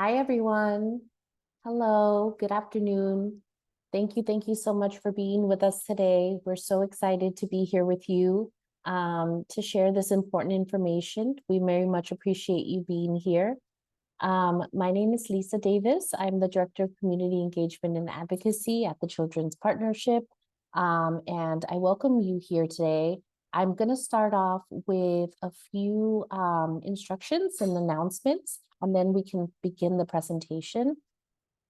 Hi, everyone. Hello, good afternoon. Thank you so much for being with us today. We're so excited to be here with you to share this important information. We very much appreciate you being here. My name is Lisa Davis. I'm the Director of Community Engagement and Advocacy at the Children's Partnership, and I welcome you here today. I'm going to start off with a few instructions and announcements, and then we can begin the presentation.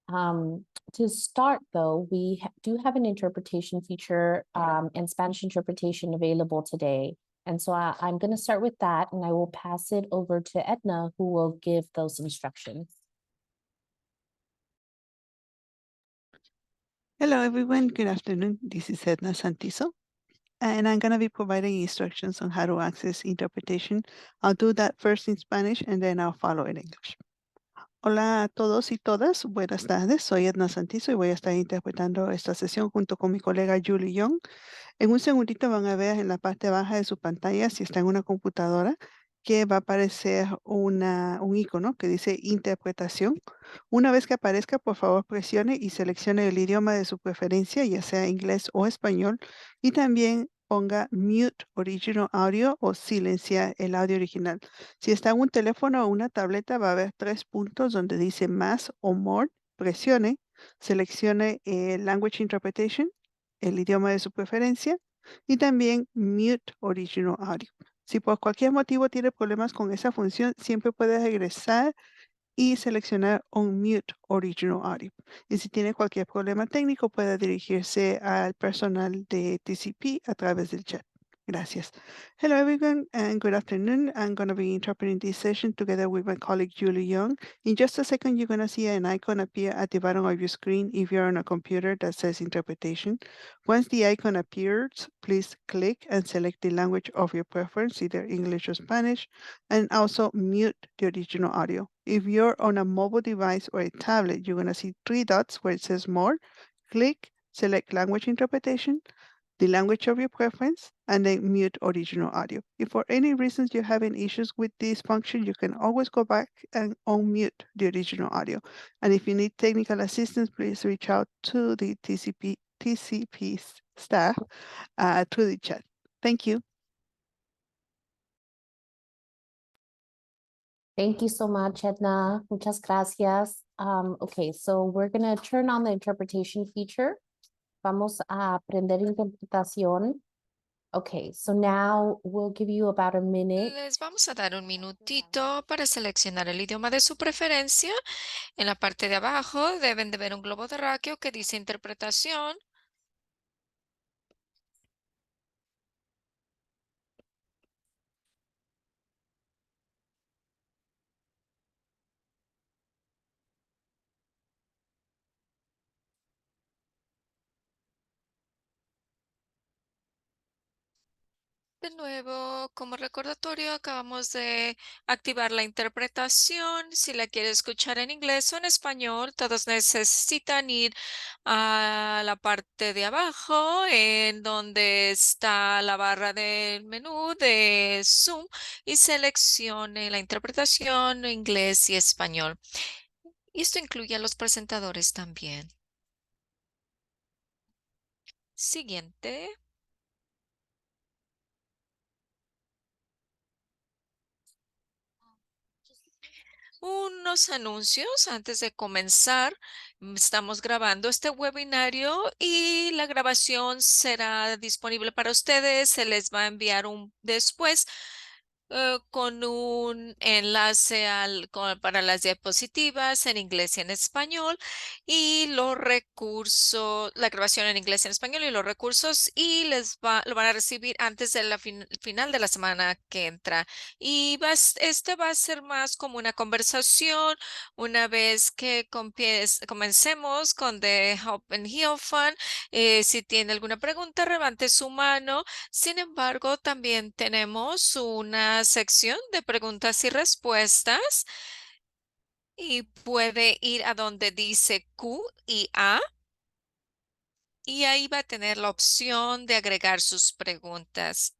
To start, though, we do have an interpretation feature and Spanish interpretation available today. And so I'm going to start with that, and I will pass it over to Edna, who will give those instructions. Hello, everyone. Good afternoon. This is Edna Santizo, and I'm going to be providing instructions on how to access interpretation. I'll do that first in Spanish, and then I'll follow in English. Hola a todos y todas. Buenas tardes. Soy Edna Santizo y voy a estar interpretando esta sesión junto con mi colega Julie Young. En un segundito van a ver en la parte baja de su pantalla, si está en una computadora, que va a aparecer un icono que dice interpretación. Una vez que aparezca, por favor presione y seleccione el idioma de su preferencia, ya sea inglés o español, y también ponga mute original audio o silenciar el audio original. Si está en un teléfono o una tableta, va a haber 3 puntos donde dice más o more. Presione, seleccione language interpretation, el idioma de su preferencia, y también mute original audio. Si por cualquier motivo tiene problemas con esa función, siempre puede regresar y seleccionar un mute original audio. Y si tiene cualquier problema técnico, puede dirigirse al personal de TCP a través del chat. Gracias. Hello, everyone, and good afternoon. I'm going to be interpreting this session together with my colleague, Julie Young. In just a second, you're going to see an icon appear at the bottom of your screen if you're on a computer that says interpretation. Once the icon appears, please click and select the language of your preference, either English or Spanish, and also mute the original audio. If you're on a mobile device or a tablet, you're going to see 3 dots where it says more. Click, select language interpretation, the language of your preference, and then mute original audio. If for any reasons you're having issues with this function, you can always go back and unmute the original audio. And if you need technical assistance, please reach out to the TCP staff through the chat. Thank you. Thank you so much, Edna. Muchas gracias. Okay, so we're going to turn on the interpretation feature. Vamos a aprender interpretación. Okay, so now we'll give you about a minute. Les vamos a dar un minutito para seleccionar el idioma de su preferencia. En la parte de abajo deben de ver un globo terráqueo que dice interpretación. De nuevo, como recordatorio, acabamos de activar la interpretación. Si la quiere escuchar en inglés o en español, todos necesitan ir a la parte de abajo, en donde está la barra del menú de Zoom, y seleccione la interpretación inglés y español. Y esto incluye a los presentadores también. Siguiente. Unos anuncios antes de comenzar. Estamos grabando este webinario y la grabación será disponible para ustedes. Se les va a enviar un después con un enlace para las diapositivas en inglés y en español, y los recursos, la grabación en inglés y en español y los recursos, y lo van a recibir antes de la final de la semana que entra. Y este va a ser más como una conversación. Una vez que comencemos con The Open Hill Fund, si tiene alguna pregunta, levante su mano. Sin embargo, también tenemos una sección de preguntas y respuestas, y puede ir a donde dice Q y A, y ahí va a tener la opción de agregar sus preguntas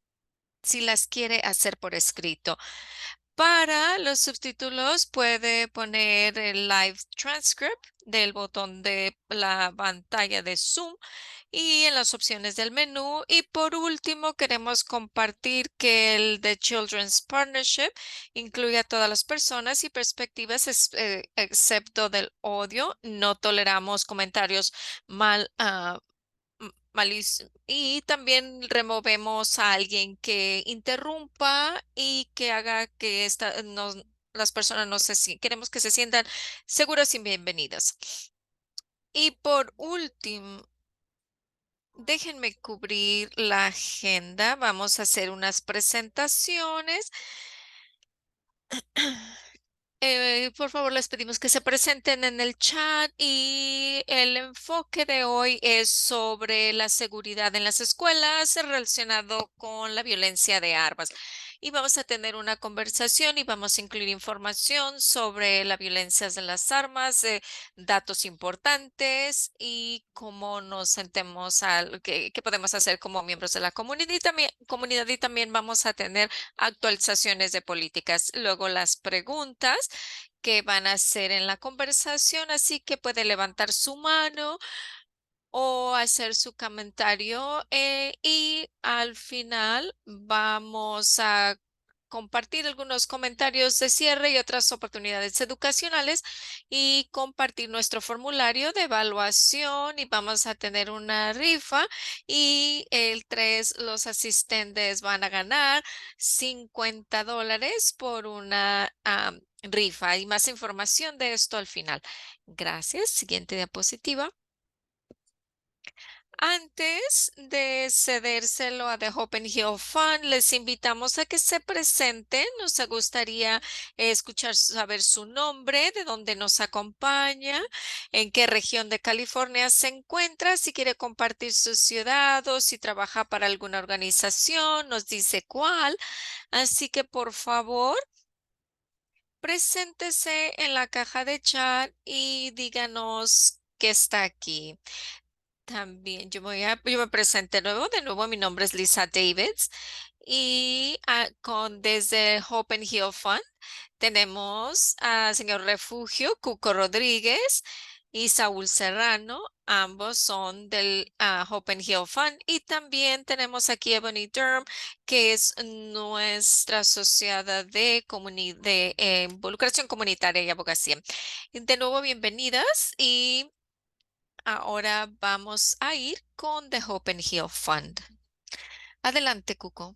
si las quiere hacer por escrito. Para los subtítulos puede poner el live transcript del botón de la pantalla de Zoom y en las opciones del menú. Y por último, queremos compartir que el The Children's Partnership incluye a todas las personas y perspectivas, excepto del odio. No toleramos comentarios y también removemos a alguien que interrumpa y que haga que las personas no queremos que se sientan seguras y bienvenidas. Y por último, déjenme cubrir la agenda. Vamos a hacer unas presentaciones. Por favor, les pedimos que se presenten en el chat y el enfoque de hoy es sobre la seguridad en las escuelas relacionado con la violencia de armas. Y vamos a tener una conversación y vamos a incluir información sobre la violencia de las armas, datos importantes y cómo nos sentemos qué podemos hacer como miembros de la comunidad y también vamos a tener actualizaciones de políticas. Luego las preguntas que van a hacer en la conversación, así que puede levantar su mano o hacer su comentario y al final vamos a compartir algunos comentarios de cierre y otras oportunidades educacionales y compartir nuestro formulario de evaluación y vamos a tener una rifa y los asistentes van a ganar $50 por una rifa y más información de esto al final. Gracias. Siguiente diapositiva. Antes de cedérselo a The Hope and Heal Fund, les invitamos a que se presenten. Nos gustaría saber su nombre, de dónde nos acompaña, en qué región de California se encuentra, si quiere compartir su ciudad o si trabaja para alguna organización, nos dice cuál. Así que por favor, preséntese en la caja de chat y díganos que está aquí. También yo me presento de nuevo, mi nombre es Lisa Davids y desde Hope and Heal Fund tenemos al señor Refugio Cuco Rodríguez y Saúl Serrano, ambos son del Hope and Heal Fund y también tenemos aquí a Ebony Durham, que es nuestra asociada de involucración comunitaria y abogacía. De nuevo, bienvenidas y ahora vamos a ir con The Hope and Heal Fund. Adelante, Cuco.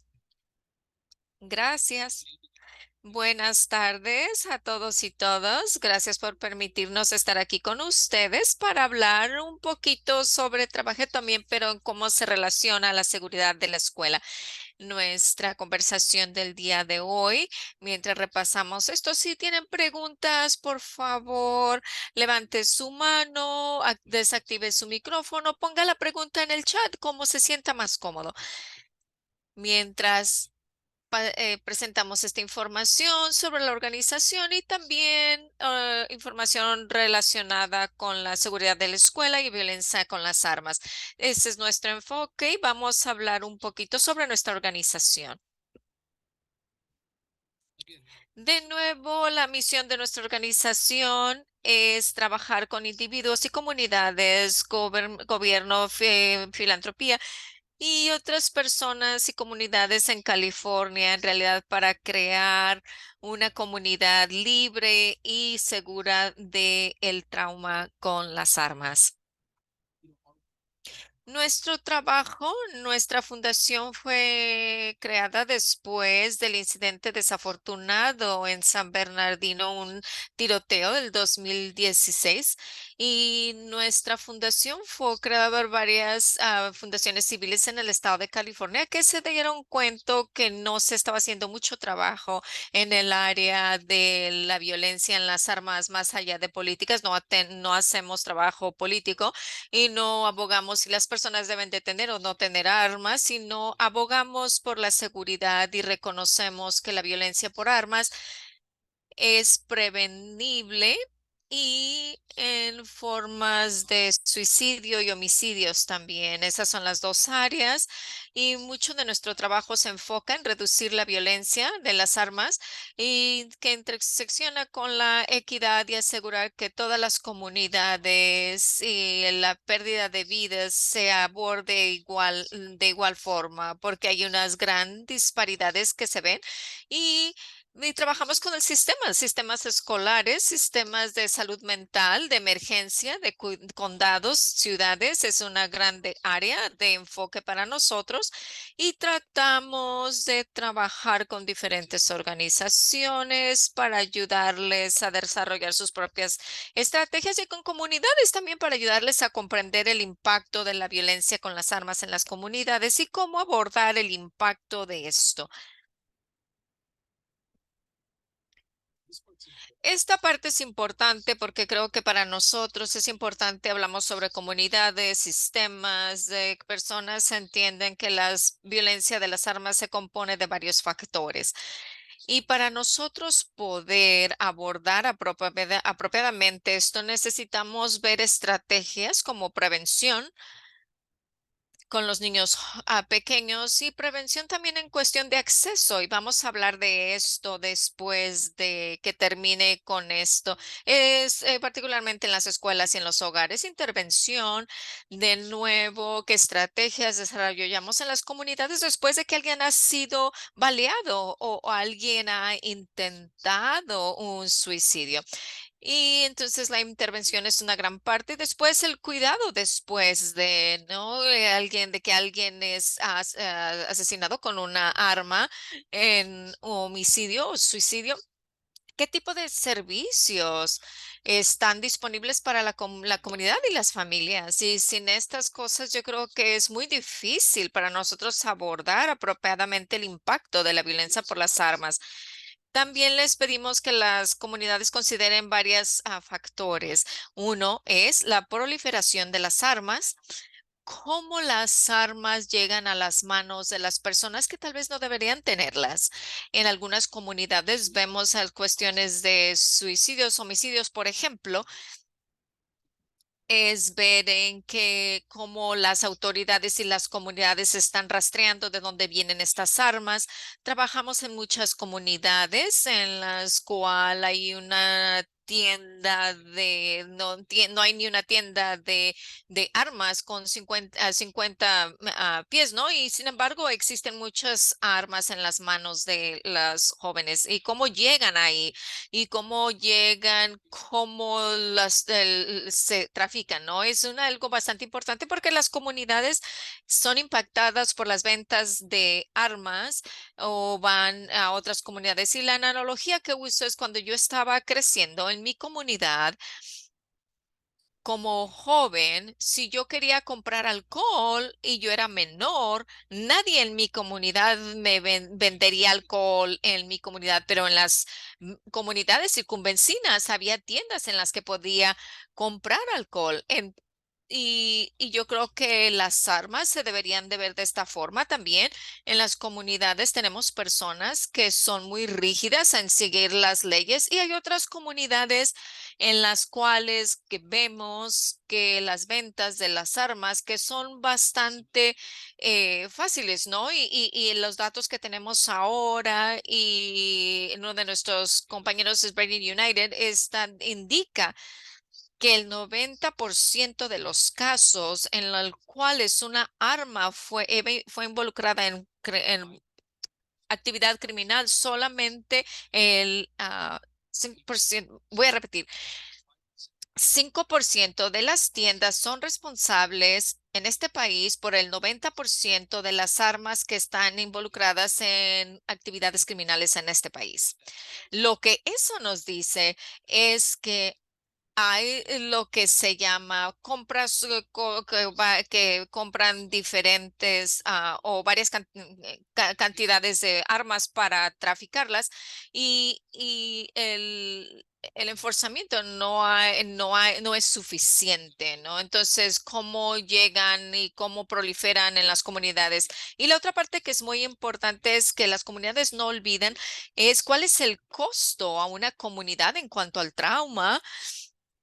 Gracias. Buenas tardes a todos y todas. Gracias por permitirnos estar aquí con ustedes para hablar un poquito sobre trabajo también, pero en cómo se relaciona la seguridad de la escuela. Nuestra conversación del día de hoy, mientras repasamos esto, si tienen preguntas, por favor, levante su mano, desactive su micrófono, ponga la pregunta en el chat, como se sienta más cómodo. Mientras presentamos esta información sobre la organización y también información relacionada con la seguridad de la escuela y violencia con las armas. Ese es nuestro enfoque y vamos a hablar un poquito sobre nuestra organización. De nuevo, la misión de nuestra organización es trabajar con individuos y comunidades, gobierno, filantropía y otras personas y comunidades en California, en realidad, para crear una comunidad libre y segura de el trauma con las armas. Nuestro trabajo, nuestra fundación fue creada después del incidente desafortunado en San Bernardino, un tiroteo del 2016. Y nuestra fundación fue creada por varias fundaciones civiles en el estado de California que se dieron cuenta que no se estaba haciendo mucho trabajo en el área de la violencia en las armas más allá de políticas. No hacemos trabajo político y no abogamos si las personas deben de tener o no tener armas, sino abogamos por la seguridad y reconocemos que la violencia por armas es prevenible y en formas de suicidio y homicidios también. Esas son las dos áreas y mucho de nuestro trabajo se enfoca en reducir la violencia de las armas y que intersecciona con la equidad y asegurar que todas las comunidades y la pérdida de vidas se aborde de igual forma, porque hay unas grandes disparidades que se ven y trabajamos con el sistema, sistemas escolares, sistemas de salud mental, de emergencia, de condados, ciudades. Es una grande área de enfoque para nosotros y tratamos de trabajar con diferentes organizaciones para ayudarles a desarrollar sus propias estrategias y con comunidades también para ayudarles a comprender el impacto de la violencia con las armas en las comunidades y cómo abordar el impacto de esto. Esta parte es importante porque creo que para nosotros es importante, hablamos sobre comunidades, sistemas, de personas entienden que la violencia de las armas se compone de varios factores. Y para nosotros poder abordar apropiadamente esto, necesitamos ver estrategias como prevención con los niños pequeños y prevención también en cuestión de acceso. Y vamos a hablar de esto después de que termine con esto. Es particularmente en las escuelas y en los hogares. Intervención, de nuevo, qué estrategias desarrollamos en las comunidades después de que alguien ha sido baleado o alguien ha intentado un suicidio. Y entonces la intervención es una gran parte. Después el cuidado después de, ¿no? De que alguien es asesinado con una arma en homicidio o suicidio. ¿Qué tipo de servicios están disponibles para la comunidad y las familias? Y sin estas cosas, yo creo que es muy difícil para nosotros abordar apropiadamente el impacto de la violencia por las armas. También les pedimos que las comunidades consideren varios factores. Uno es la proliferación de las armas, cómo las armas llegan a las manos de las personas que tal vez no deberían tenerlas. En algunas comunidades vemos cuestiones de suicidios, homicidios, por ejemplo, es ver en que cómo las autoridades y las comunidades están rastreando de dónde vienen estas armas. Trabajamos en muchas comunidades en las cuales hay una tienda no hay ni una tienda de armas con 50 pies, ¿no? Y sin embargo existen muchas armas en las manos de las jóvenes. ¿Y cómo llegan ahí? Y cómo llegan, cómo se trafican, ¿no? Es algo bastante importante porque las comunidades son impactadas por las ventas de armas o van a otras comunidades. Y la analogía que uso es cuando yo estaba creciendo en mi comunidad. Como joven, si yo quería comprar alcohol y yo era menor, nadie en mi comunidad me vendería alcohol en mi comunidad, pero en las comunidades circunvecinas había tiendas en las que podía comprar alcohol. Y yo creo que las armas se deberían de ver de esta forma también. En las comunidades tenemos personas que son muy rígidas en seguir las leyes y hay otras comunidades en las cuales que vemos que las ventas de las armas que son bastante fáciles, ¿no? Y los datos que tenemos ahora y uno de nuestros compañeros es Brady United, indica que el 90% de los casos en los cuales una arma fue involucrada en actividad criminal, solamente el 5%, voy a repetir, 5% de las tiendas son responsables en este país por el 90% de las armas que están involucradas en actividades criminales en este país. Lo que eso nos dice es que hay lo que se llama compras que compran diferentes o varias cantidades de armas para traficarlas y el enforzamiento no es suficiente, ¿no? Entonces, ¿cómo llegan y cómo proliferan en las comunidades? Y la otra parte que es muy importante es que las comunidades no olviden es cuál es el costo a una comunidad en cuanto al trauma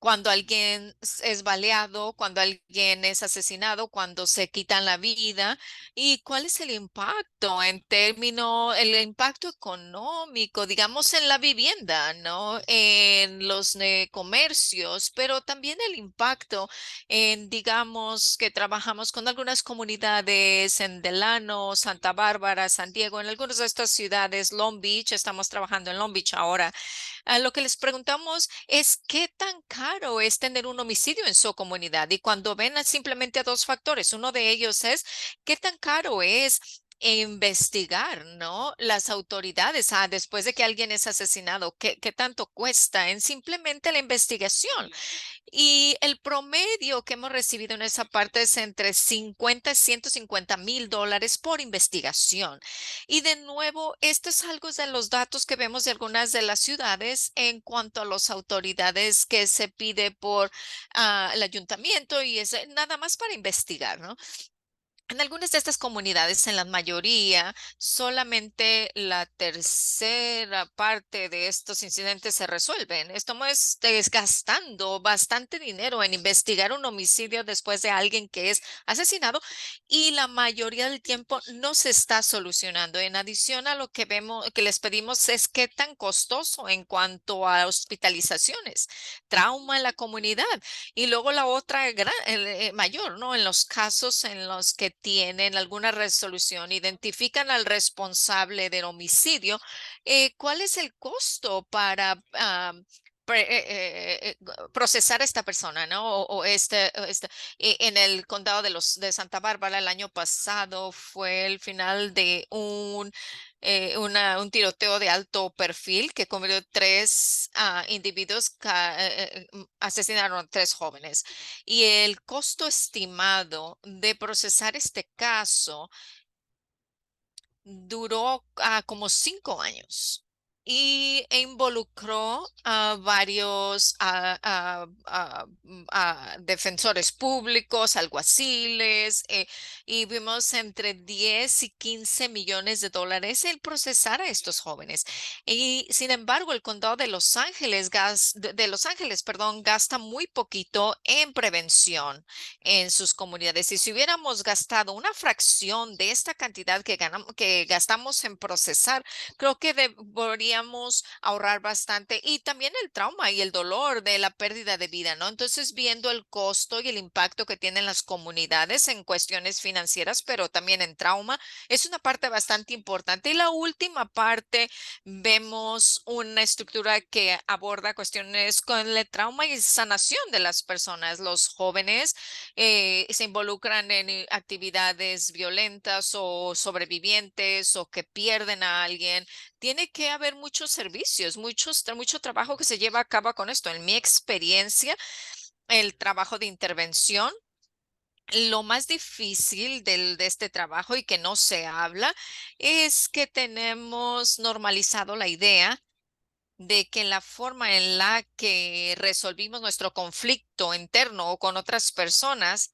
cuando alguien es baleado, cuando alguien es asesinado, cuando se quitan la vida. ¿Y cuál es el impacto en términos, el impacto económico, digamos, en la vivienda, ¿no? En los comercios, pero también el impacto en, digamos, que trabajamos con algunas comunidades en Delano, Santa Bárbara, San Diego, en algunas de estas ciudades, Long Beach, estamos trabajando en Long Beach ahora. Lo que les preguntamos es qué tan caro es tener un homicidio en su comunidad. Y cuando ven simplemente a dos factores, uno de ellos es qué tan caro es investigar, ¿no? Las autoridades, después de que alguien es asesinado, ¿qué tanto cuesta en simplemente la investigación? Y el promedio que hemos recibido en esa parte es entre 50 y $150,000 por investigación. Y de nuevo, esto es algo de los datos que vemos de algunas de las ciudades en cuanto a las autoridades que se pide por el ayuntamiento y es nada más para investigar, ¿no? En algunas de estas comunidades, en la mayoría, solamente la tercera parte de estos incidentes se resuelven. Estamos desgastando bastante dinero en investigar un homicidio después de alguien que es asesinado y la mayoría del tiempo no se está solucionando. En adición a lo que vemos, que les pedimos es qué tan costoso en cuanto a hospitalizaciones, trauma en la comunidad. Y luego la otra mayor, ¿no? En los casos en los que tienen alguna resolución, identifican al responsable del homicidio, ¿cuál es el costo para procesar a esta persona, ¿no? En el condado de Santa Bárbara el año pasado fue el final de un tiroteo de alto perfil que convirtió tres individuos, asesinaron a tres jóvenes. Y el costo estimado de procesar este caso duró como 5 años e involucró a varios defensores públicos, alguaciles, y vimos entre 10 y 15 millones de dólares el procesar a estos jóvenes. Y sin embargo, el condado de Los Ángeles, de Los Ángeles, perdón, gasta muy poquito en prevención en sus comunidades. Y si hubiéramos gastado una fracción de esta cantidad que gastamos en procesar, creo que deberíamos ahorrar bastante y también el trauma y el dolor de la pérdida de vida, ¿no? Entonces, viendo el costo y el impacto que tienen las comunidades en cuestiones financieras, pero también en trauma, es una parte bastante importante. Y la última parte, vemos una estructura que aborda cuestiones con el trauma y sanación de las personas, los jóvenes se involucran en actividades violentas o sobrevivientes o que pierden a alguien. Tiene que haber muchos servicios, mucho trabajo que se lleva a cabo con esto. En mi experiencia, el trabajo de intervención. Lo más difícil de este trabajo y que no se habla es que tenemos normalizado la idea de que la forma en la que resolvimos nuestro conflicto interno o con otras personas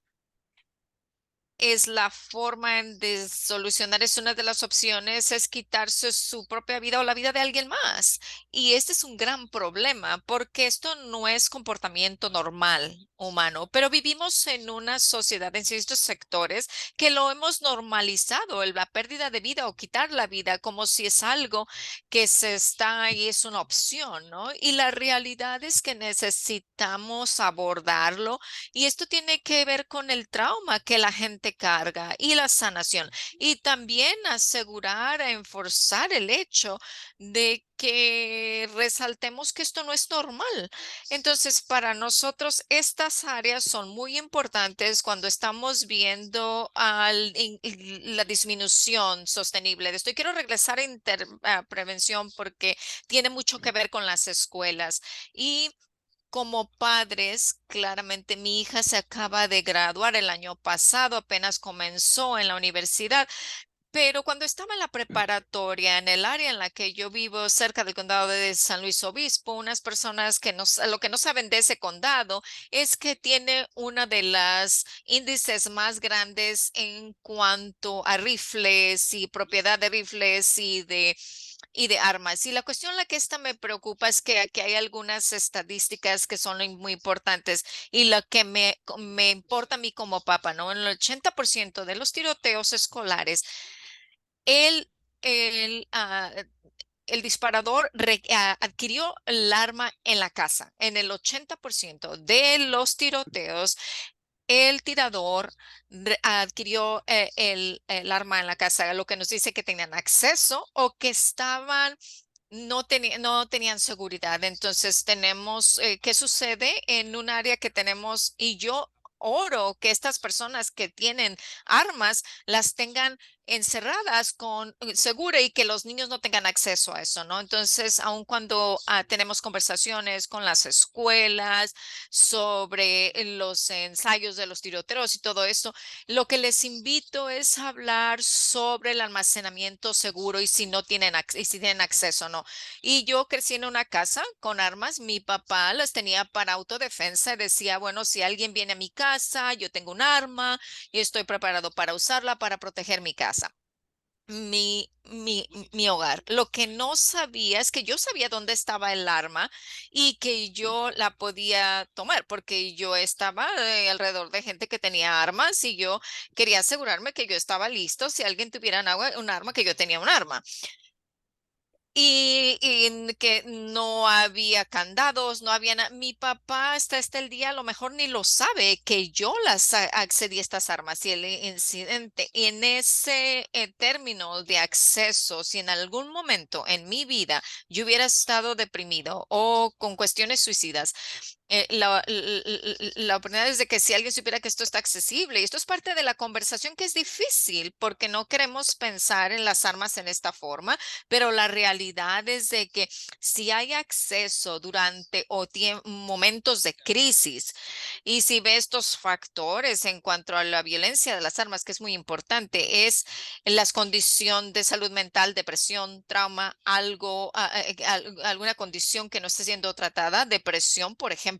es la forma de solucionar, es una de las opciones, es quitarse su propia vida o la vida de alguien más. Y este es un gran problema porque esto no es comportamiento normal humano, pero vivimos en una sociedad en ciertos sectores que lo hemos normalizado, la pérdida de vida o quitar la vida como si es algo que se está y es una opción, ¿no? Y la realidad es que necesitamos abordarlo y esto tiene que ver con el trauma que la gente carga y la sanación. Y también asegurar, enforzar el hecho de que resaltemos que esto no es normal. Entonces, para nosotros, estas áreas son muy importantes cuando estamos viendo la disminución sostenible de esto. Y quiero regresar a prevención porque tiene mucho que ver con las escuelas. Y como padres, claramente mi hija se acaba de graduar el año pasado, apenas comenzó en la universidad, pero cuando estaba en la preparatoria, en el área en la que yo vivo, cerca del condado de San Luis Obispo, unas personas que lo que no saben de ese condado es que tiene una de las índices más grandes en cuanto a rifles y propiedad de rifles y de armas. Y la cuestión la que esta me preocupa es que aquí hay algunas estadísticas que son muy importantes y lo que me importa a mí como papa, ¿no? En el 80% de los tiroteos escolares, el, el, ah, el disparador adquirió el arma en la casa. En el 80% de los tiroteos, el tirador adquirió el arma en la casa, lo que nos dice que tenían acceso o que estaban no tenían seguridad. Entonces tenemos, ¿qué sucede en un área que tenemos? Y yo oro que estas personas que tienen armas las tengan encerradas con segura y que los niños no tengan acceso a eso, ¿no? Entonces, aun cuando tenemos conversaciones con las escuelas sobre los ensayos de los tiroteos y todo esto, lo que les invito es hablar sobre el almacenamiento seguro y si no tienen, y si tienen acceso, ¿no? Y yo crecí en una casa con armas. Mi papá las tenía para autodefensa. Decía, bueno, si alguien viene a mi casa, yo tengo un arma y estoy preparado para usarla para proteger mi casa. Mi hogar. Lo que no sabía es que yo sabía dónde estaba el arma y que yo la podía tomar porque yo estaba alrededor de gente que tenía armas y yo quería asegurarme que yo estaba listo si alguien tuviera un arma, que yo tenía un arma. Y que no había candados, no había nada. Mi papá hasta el día a lo mejor ni lo sabe que yo accedí a estas armas y el incidente en ese término de acceso, si en algún momento en mi vida yo hubiera estado deprimido o con cuestiones suicidas, la oportunidad es de que si alguien supiera que esto está accesible, y esto es parte de la conversación que es difícil porque no queremos pensar en las armas en esta forma, pero la realidad es de que si hay acceso durante momentos de crisis y si ve estos factores en cuanto a la violencia de las armas, que es muy importante, es las condiciones de salud mental, depresión, trauma, alguna condición que no esté siendo tratada, depresión, por ejemplo.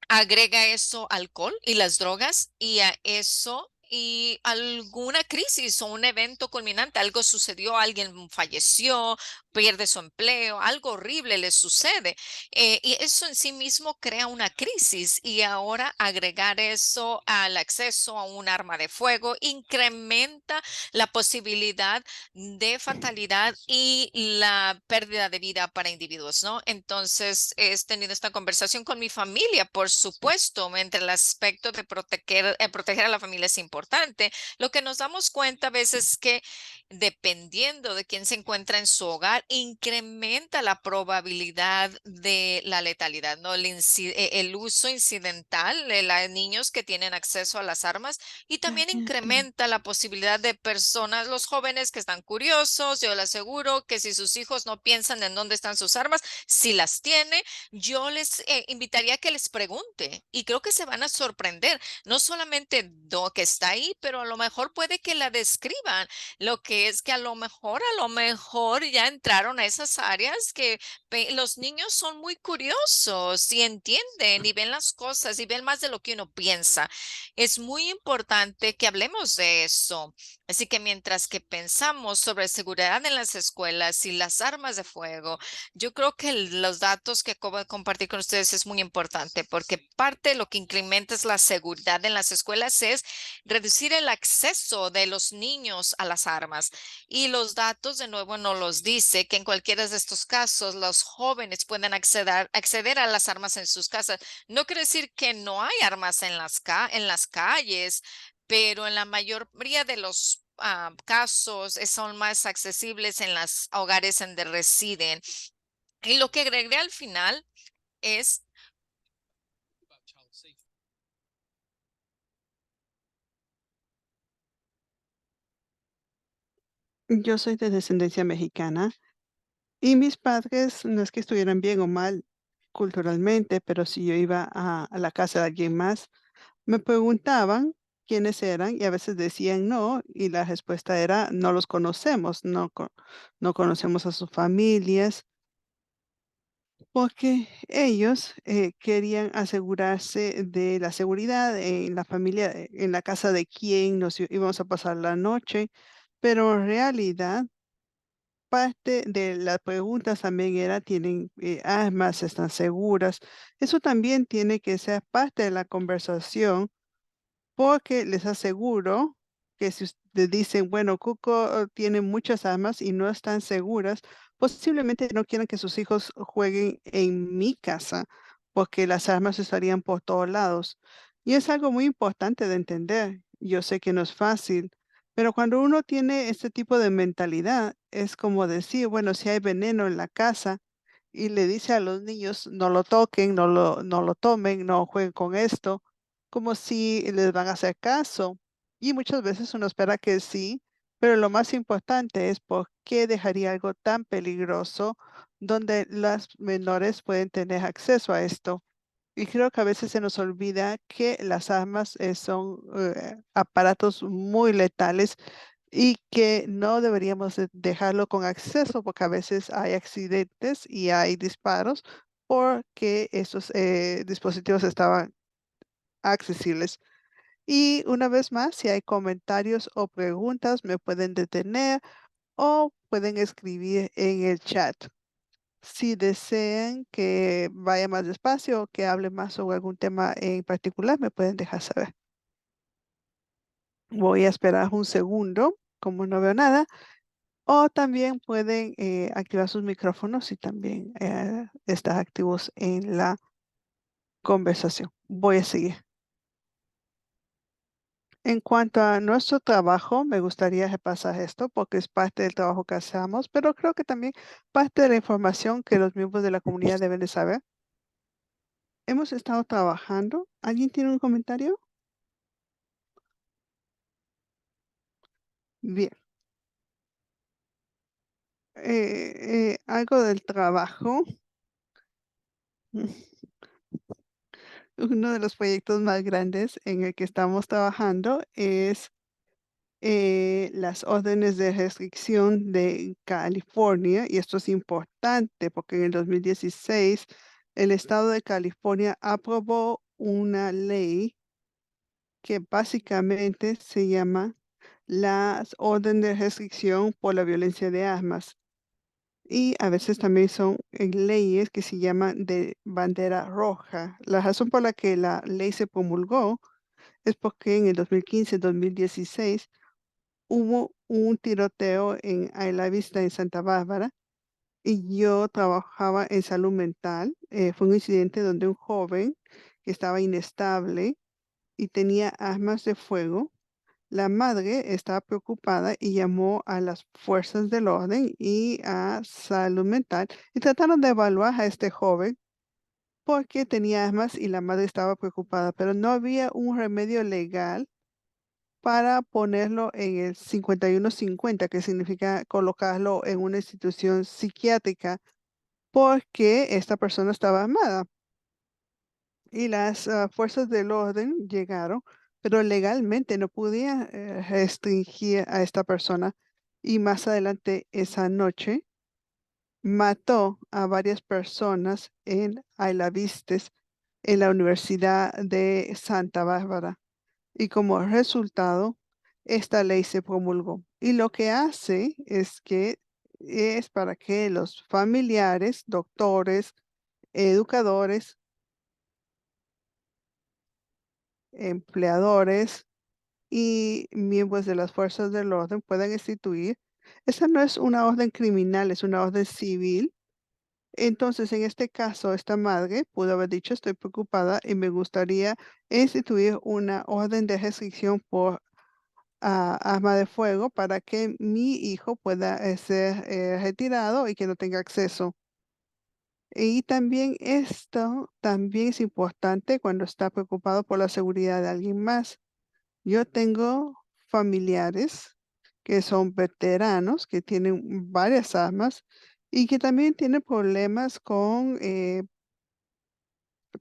Agrega eso alcohol y las drogas y a eso y alguna crisis o un evento culminante, algo sucedió, alguien falleció, pierde su empleo, algo horrible le sucede. Y eso en sí mismo crea una crisis y ahora agregar eso al acceso a un arma de fuego incrementa la posibilidad de fatalidad y la pérdida de vida para individuos, ¿no? Entonces, he tenido esta conversación con mi familia, por supuesto, entre el aspecto de proteger a la familia es importante. Lo que nos damos cuenta a veces es que dependiendo de quién se encuentra en su hogar, incrementa la probabilidad de la letalidad, ¿no? El uso incidental de niños que tienen acceso a las armas y también incrementa la posibilidad de personas, los jóvenes que están curiosos. Yo les aseguro que si sus hijos no piensan en dónde están sus armas, si las tiene, yo les invitaría a que les pregunte y creo que se van a sorprender, no solamente lo que está ahí, pero a lo mejor puede que la describan, lo que es que a lo mejor ya entraron a esas áreas que los niños son muy curiosos y entienden y ven las cosas y ven más de lo que uno piensa. Es muy importante que hablemos de eso. Así que mientras que pensamos sobre seguridad en las escuelas y las armas de fuego, yo creo que los datos que acabo de compartir con ustedes es muy importante porque parte de lo que incrementa es la seguridad en las escuelas es reducir el acceso de los niños a las armas. Y los datos de nuevo nos los dice que en cualquiera de estos casos los jóvenes pueden acceder a las armas en sus casas. No quiere decir que no hay armas en en las calles, pero en la mayoría de los casos son más accesibles en los hogares en donde residen. Y lo que agregué al final es, Yo soy de descendencia mexicana y mis padres no es que estuvieran bien o mal culturalmente, pero si yo iba a la casa de alguien más, me preguntaban quiénes eran y a veces decían no y la respuesta era no los conocemos, no conocemos a sus familias, porque ellos querían asegurarse de la seguridad en la familia, en la casa de quién íbamos a pasar la noche, pero en realidad parte de las preguntas también era, ¿tienen armas? ¿Están seguras? Eso también tiene que ser parte de la conversación porque les aseguro que si ustedes dicen, bueno, Cuco tiene muchas armas y no están seguras, posiblemente no quieran que sus hijos jueguen en mi casa, porque las armas estarían por todos lados. Y es algo muy importante de entender. Yo sé que no es fácil, pero cuando uno tiene este tipo de mentalidad, es como decir, bueno, si hay veneno en la casa y le dice a los niños, no lo toquen, no lo tomen, no jueguen con esto como si les van a hacer caso. Y muchas veces uno espera que sí, pero lo más importante es por qué dejaría algo tan peligroso donde las menores pueden tener acceso a esto. Y creo que a veces se nos olvida que las armas son aparatos muy letales y que no deberíamos dejarlo con acceso porque a veces hay accidentes y hay disparos porque esos dispositivos estaban accesibles. Y una vez más, si hay comentarios o preguntas, me pueden detener o pueden escribir en el chat. Si desean que vaya más despacio o que hable más sobre algún tema en particular, me pueden dejar saber. Voy a esperar un segundo, como no veo nada. O también pueden activar sus micrófonos si también están activos en la conversación. Voy a seguir. En cuanto a nuestro trabajo, me gustaría repasar esto porque es parte del trabajo que hacemos, pero creo que también parte de la información que los miembros de la comunidad deben de saber. Hemos estado trabajando. ¿Alguien tiene un comentario? Bien. Algo del trabajo. Uno de los proyectos más grandes en el que estamos trabajando es las órdenes de restricción de California, y esto es importante porque en el 2016 el estado de California aprobó una ley que básicamente se llama las órdenes de restricción por la violencia de armas. Y a veces también son leyes que se llaman de bandera roja. La razón por la que la ley se promulgó es porque en el 2015-2016 hubo un tiroteo en Isla Vista, en Santa Bárbara, y yo trabajaba en salud mental. Fue un incidente donde un joven que estaba inestable y tenía armas de fuego. La madre estaba preocupada y llamó a las fuerzas del orden y a salud mental y trataron de evaluar a este joven porque tenía armas y la madre estaba preocupada, pero no había un remedio legal para ponerlo en el 5150, que significa colocarlo en una institución psiquiátrica, porque esta persona estaba armada. Y las fuerzas del orden llegaron, pero legalmente no podían restringir a esta persona. Y más adelante esa noche mató a varias personas en Isla Vistes, en la Universidad de Santa Bárbara. Y como resultado, esta ley se promulgó. Y lo que hace es que es para que los familiares, doctores, educadores, empleadores y miembros de las fuerzas del orden puedan instituir. Esa no es una orden criminal, es una orden civil. Entonces, en este caso, esta madre pudo haber dicho, estoy preocupada y me gustaría instituir una orden de restricción por arma de fuego para que mi hijo pueda ser retirado y que no tenga acceso. Y también esto también es importante cuando está preocupado por la seguridad de alguien más. Yo tengo familiares que son veteranos, que tienen varias armas y que también tienen problemas con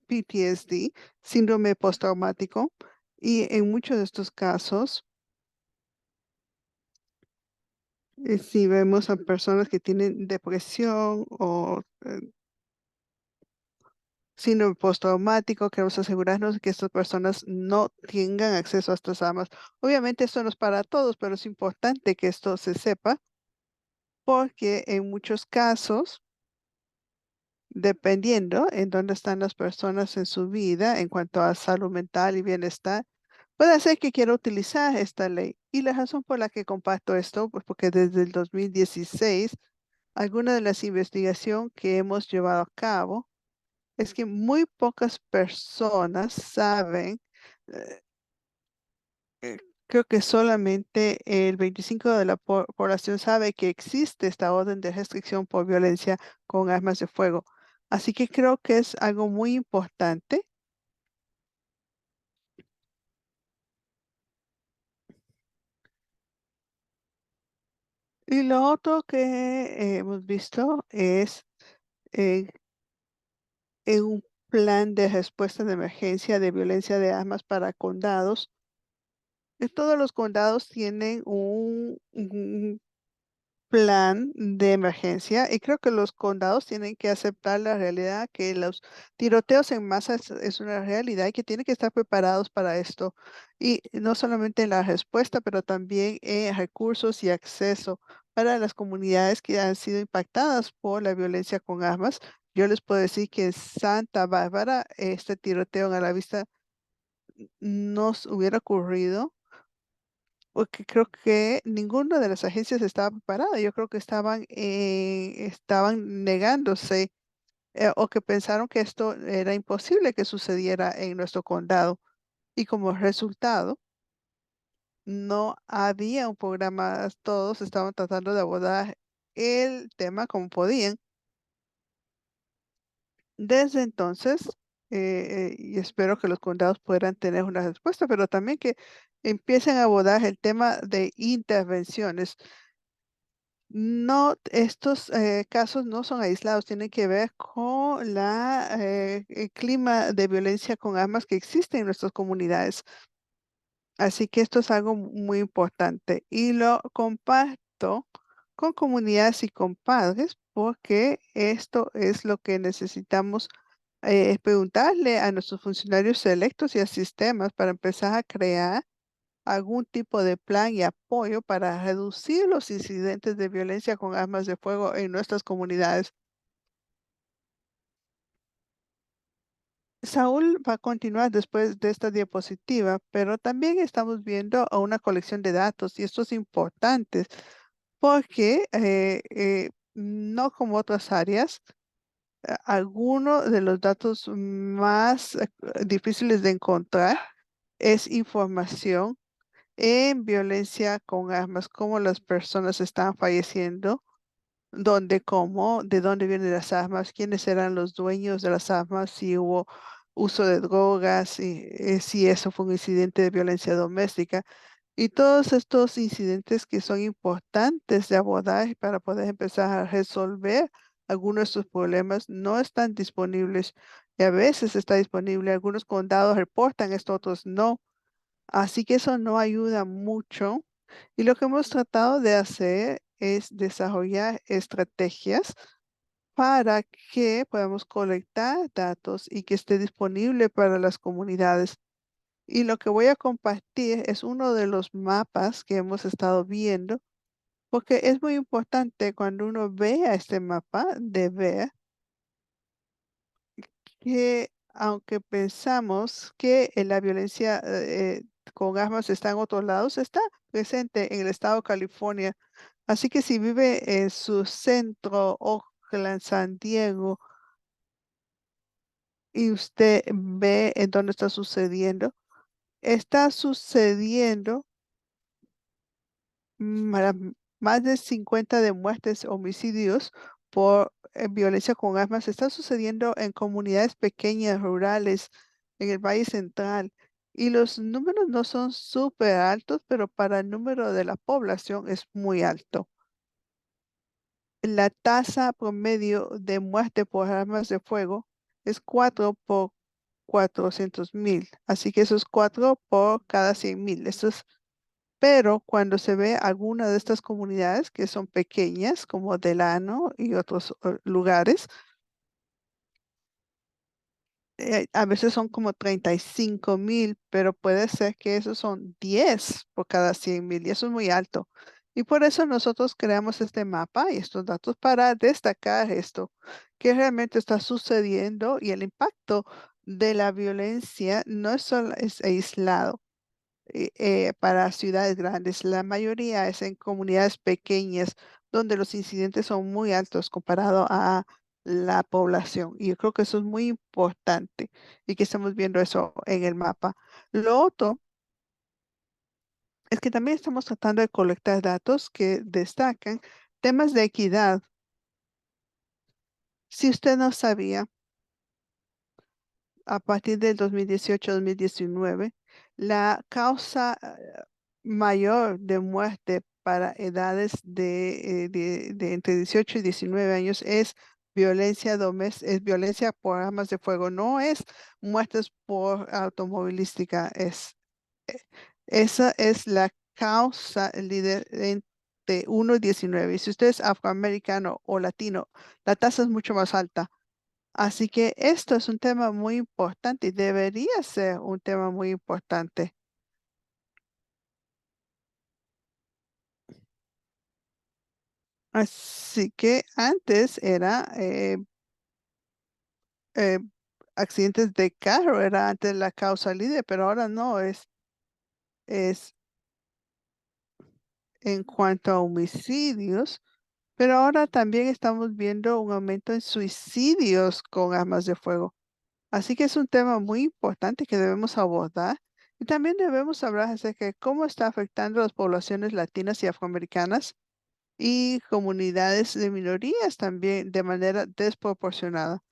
PTSD, síndrome postraumático, y en muchos de estos casos, si vemos a personas que tienen depresión o síndrome postraumático, queremos asegurarnos de que estas personas no tengan acceso a estas armas. Obviamente esto no es para todos, pero es importante que esto se sepa porque en muchos casos, dependiendo en dónde están las personas en su vida en cuanto a salud mental y bienestar, puede ser que quiera utilizar esta ley. Y la razón por la que comparto esto, pues porque desde el 2016, alguna de las investigaciones que hemos llevado a cabo es que muy pocas personas saben, eh, creo que solamente el 25 de la población sabe que existe esta orden de restricción por violencia con armas de fuego. Así que creo que es algo muy importante. Y lo otro que hemos visto es eh, en un plan de respuesta de emergencia de violencia de armas para condados. Todos los condados tienen un plan de emergencia y creo que los condados tienen que aceptar la realidad que los tiroteos en masa es una realidad y que tienen que estar preparados para esto. Y no solamente en la respuesta, pero también en recursos y acceso para las comunidades que han sido impactadas por la violencia con armas. Yo les puedo decir que en Santa Bárbara este tiroteo a la vista nos hubiera ocurrido porque creo que ninguna de las agencias estaba preparada. Yo creo que estaban negándose o que pensaron que esto era imposible que sucediera en nuestro condado. Y como resultado, no había un programa, todos estaban tratando de abordar el tema como podían. Desde entonces, y espero que los condados puedan tener una respuesta, pero también que empiecen a abordar el tema de intervenciones. No, estos casos no son aislados, tienen que ver con el clima de violencia con armas que existe en nuestras comunidades. Así que esto es algo muy importante y lo comparto con comunidades y con padres porque esto es lo que necesitamos preguntarle a nuestros funcionarios electos y a sistemas para empezar a crear algún tipo de plan y apoyo para reducir los incidentes de violencia con armas de fuego en nuestras comunidades. Saúl va a continuar después de esta diapositiva, pero también estamos viendo a una colección de datos y esto es importante porque no como otras áreas, algunos de los datos más difíciles de encontrar es información en violencia con armas, cómo las personas están falleciendo, dónde, cómo, de dónde vienen las armas, quiénes eran los dueños de las armas, si hubo uso de drogas, si eso fue un incidente de violencia doméstica. Y todos estos incidentes que son importantes de abordar para poder empezar a resolver algunos de estos problemas no están disponibles. Y a veces está disponible, algunos condados reportan esto, otros no. Así que eso no ayuda mucho. Y lo que hemos tratado de hacer es desarrollar estrategias para que podamos colectar datos y que esté disponible para las comunidades. Y lo que voy a compartir es uno de los mapas que hemos estado viendo, porque es muy importante cuando uno vea este mapa de ver que aunque pensamos que la violencia con armas está en otros lados, está presente en el estado de California. Así que si vive en su centro, Oakland, San Diego, y usted ve en dónde está sucediendo más de 50 de muertes, homicidios por violencia con armas. Está sucediendo en comunidades pequeñas, rurales, en el Valle Central. Y los números no son súper altos, pero para el número de la población es muy alto. La tasa promedio de muerte por armas de fuego es 4 por 400,000. Así que eso es 4 por cada 100,000. Pero cuando se ve alguna de estas comunidades que son pequeñas, como Delano y otros lugares, a veces son como 35,000, pero puede ser que esos son 10 por cada 100,000 y eso es muy alto. Y por eso nosotros creamos este mapa y estos datos para destacar esto, que realmente está sucediendo y el impacto de la violencia no es solo es aislado para ciudades grandes. La mayoría es en comunidades pequeñas donde los incidentes son muy altos comparado a la población. Y yo creo que eso es muy importante y que estamos viendo eso en el mapa. Lo otro es que también estamos tratando de colectar datos que destacan temas de equidad. Si usted no sabía, a partir del 2018-2019, la causa mayor de muerte para edades de entre 18 y 19 años es violencia doméstica, es violencia por armas de fuego, no es muertes por automovilística, eh, esa es la causa líder entre 1 y 19. Y si usted es afroamericano o latino, la tasa es mucho más alta. Así que esto es un tema muy importante y debería ser un tema muy importante. Así que antes era eh, accidentes de carro, era antes la causa líder, pero ahora no, es en cuanto a homicidios, pero ahora también estamos viendo un aumento en suicidios con armas de fuego. Así que es un tema muy importante que debemos abordar y también debemos hablar acerca de cómo está afectando a las poblaciones latinas y afroamericanas y comunidades de minorías también de manera desproporcionada.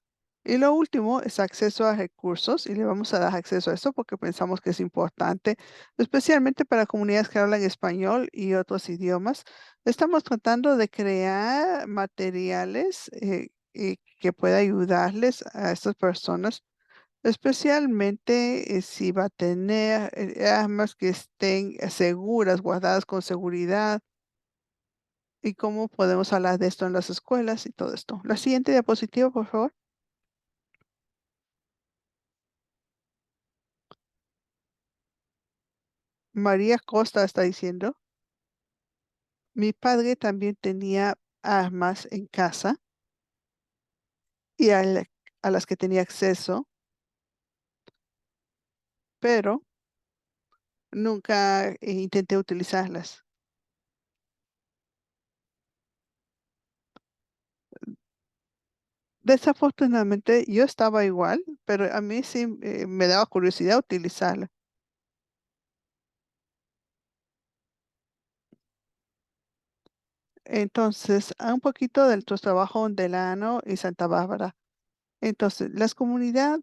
Y lo último es acceso a recursos y le vamos a dar acceso a esto porque pensamos que es importante, especialmente para comunidades que hablan español y otros idiomas. Estamos tratando de crear materiales que pueda ayudarles a estas personas, especialmente si va a tener armas que estén seguras, guardadas con seguridad y cómo podemos hablar de esto en las escuelas y todo esto. La siguiente diapositiva, por favor. María Costa está diciendo, mi padre también tenía armas en casa y a las que tenía acceso, pero nunca intenté utilizarlas. Desafortunadamente, yo estaba igual, pero a mí sí me daba curiosidad utilizarla. Entonces, un poquito de tu trabajo en Delano y Santa Bárbara. Entonces, las comunidades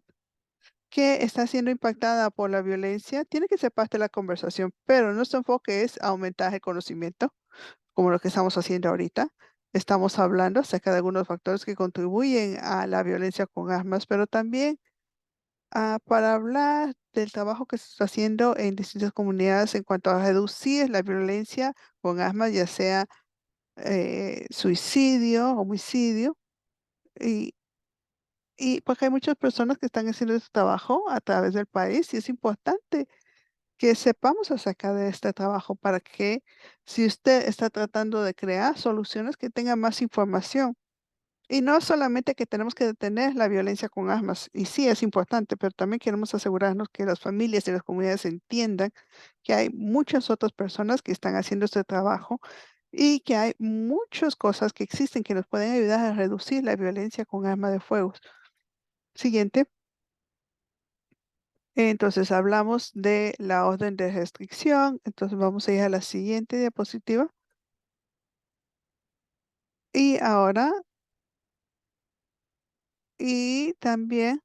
que está siendo impactada por la violencia tiene que ser parte de la conversación, pero nuestro enfoque es aumentar el conocimiento, como lo que estamos haciendo ahorita. Estamos hablando acerca de algunos factores que contribuyen a la violencia con armas, pero también para hablar del trabajo que se está haciendo en distintas comunidades en cuanto a reducir la violencia con armas, ya sea suicidio, homicidio, y, y porque hay muchas personas que están haciendo este trabajo a través del país y es importante que sepamos acerca de este trabajo para que si usted está tratando de crear soluciones, que tenga más información. Y no solamente que tenemos que detener la violencia con armas, y sí es importante, pero también queremos asegurarnos que las familias y las comunidades entiendan que hay muchas otras personas que están haciendo este trabajo y que hay muchas cosas que existen que nos pueden ayudar a reducir la violencia con arma de fuego. Siguiente. Entonces hablamos de la orden de restricción. Entonces vamos a ir a la siguiente diapositiva. Y ahora, y también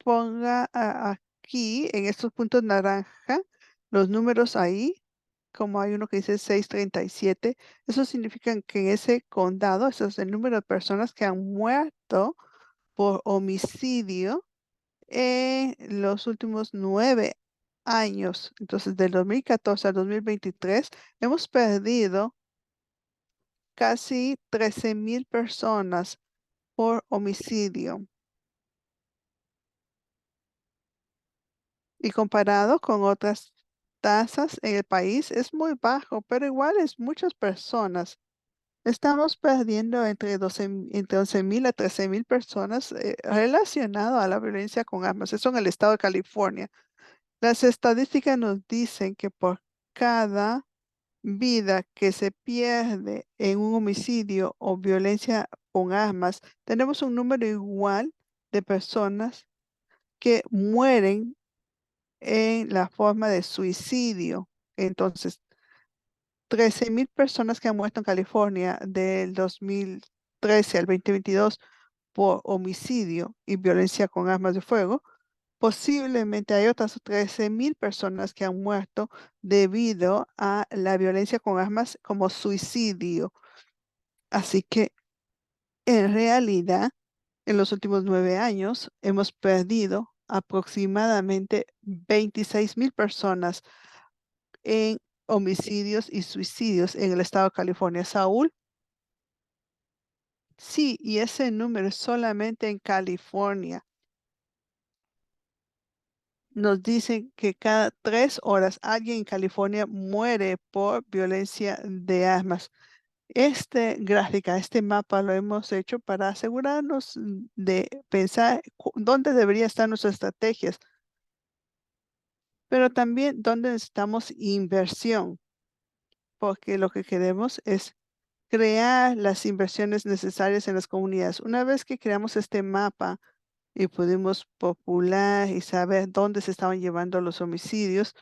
ponga aquí en estos puntos naranja los números ahí, como hay uno que dice 637. Eso significa que en ese condado, ese es el número de personas que han muerto por homicidio en los últimos 9 años. Entonces, del 2014 al 2023, hemos perdido casi 13,000 personas por homicidio. Y comparado con otras tasas en el país es muy bajo, pero igual es muchas personas. Estamos perdiendo entre 11,000 a 13,000 personas relacionadas a la violencia con armas. Eso en el estado de California. Las estadísticas nos dicen que por cada vida que se pierde en un homicidio o violencia con armas, tenemos un número igual de personas que mueren en la forma de suicidio. Entonces, 13,000 personas que han muerto en California del 2013 al 2022 por homicidio y violencia con armas de fuego. Posiblemente hay otras 13,000 personas que han muerto debido a la violencia con armas como suicidio. Así que en realidad, en los últimos 9 años hemos perdido aproximadamente 26,000 personas en homicidios y suicidios en el estado de California. Saúl, sí, y ese número es solamente en California. Nos dicen que cada 3 horas alguien en California muere por violencia de armas. Este gráfica, este mapa lo hemos hecho para asegurarnos de pensar dónde deberían estar nuestras estrategias, pero también dónde necesitamos inversión, porque lo que queremos es crear las inversiones necesarias en las comunidades. Una vez que creamos este mapa y pudimos popular y saber dónde se estaban llevando los homicidios,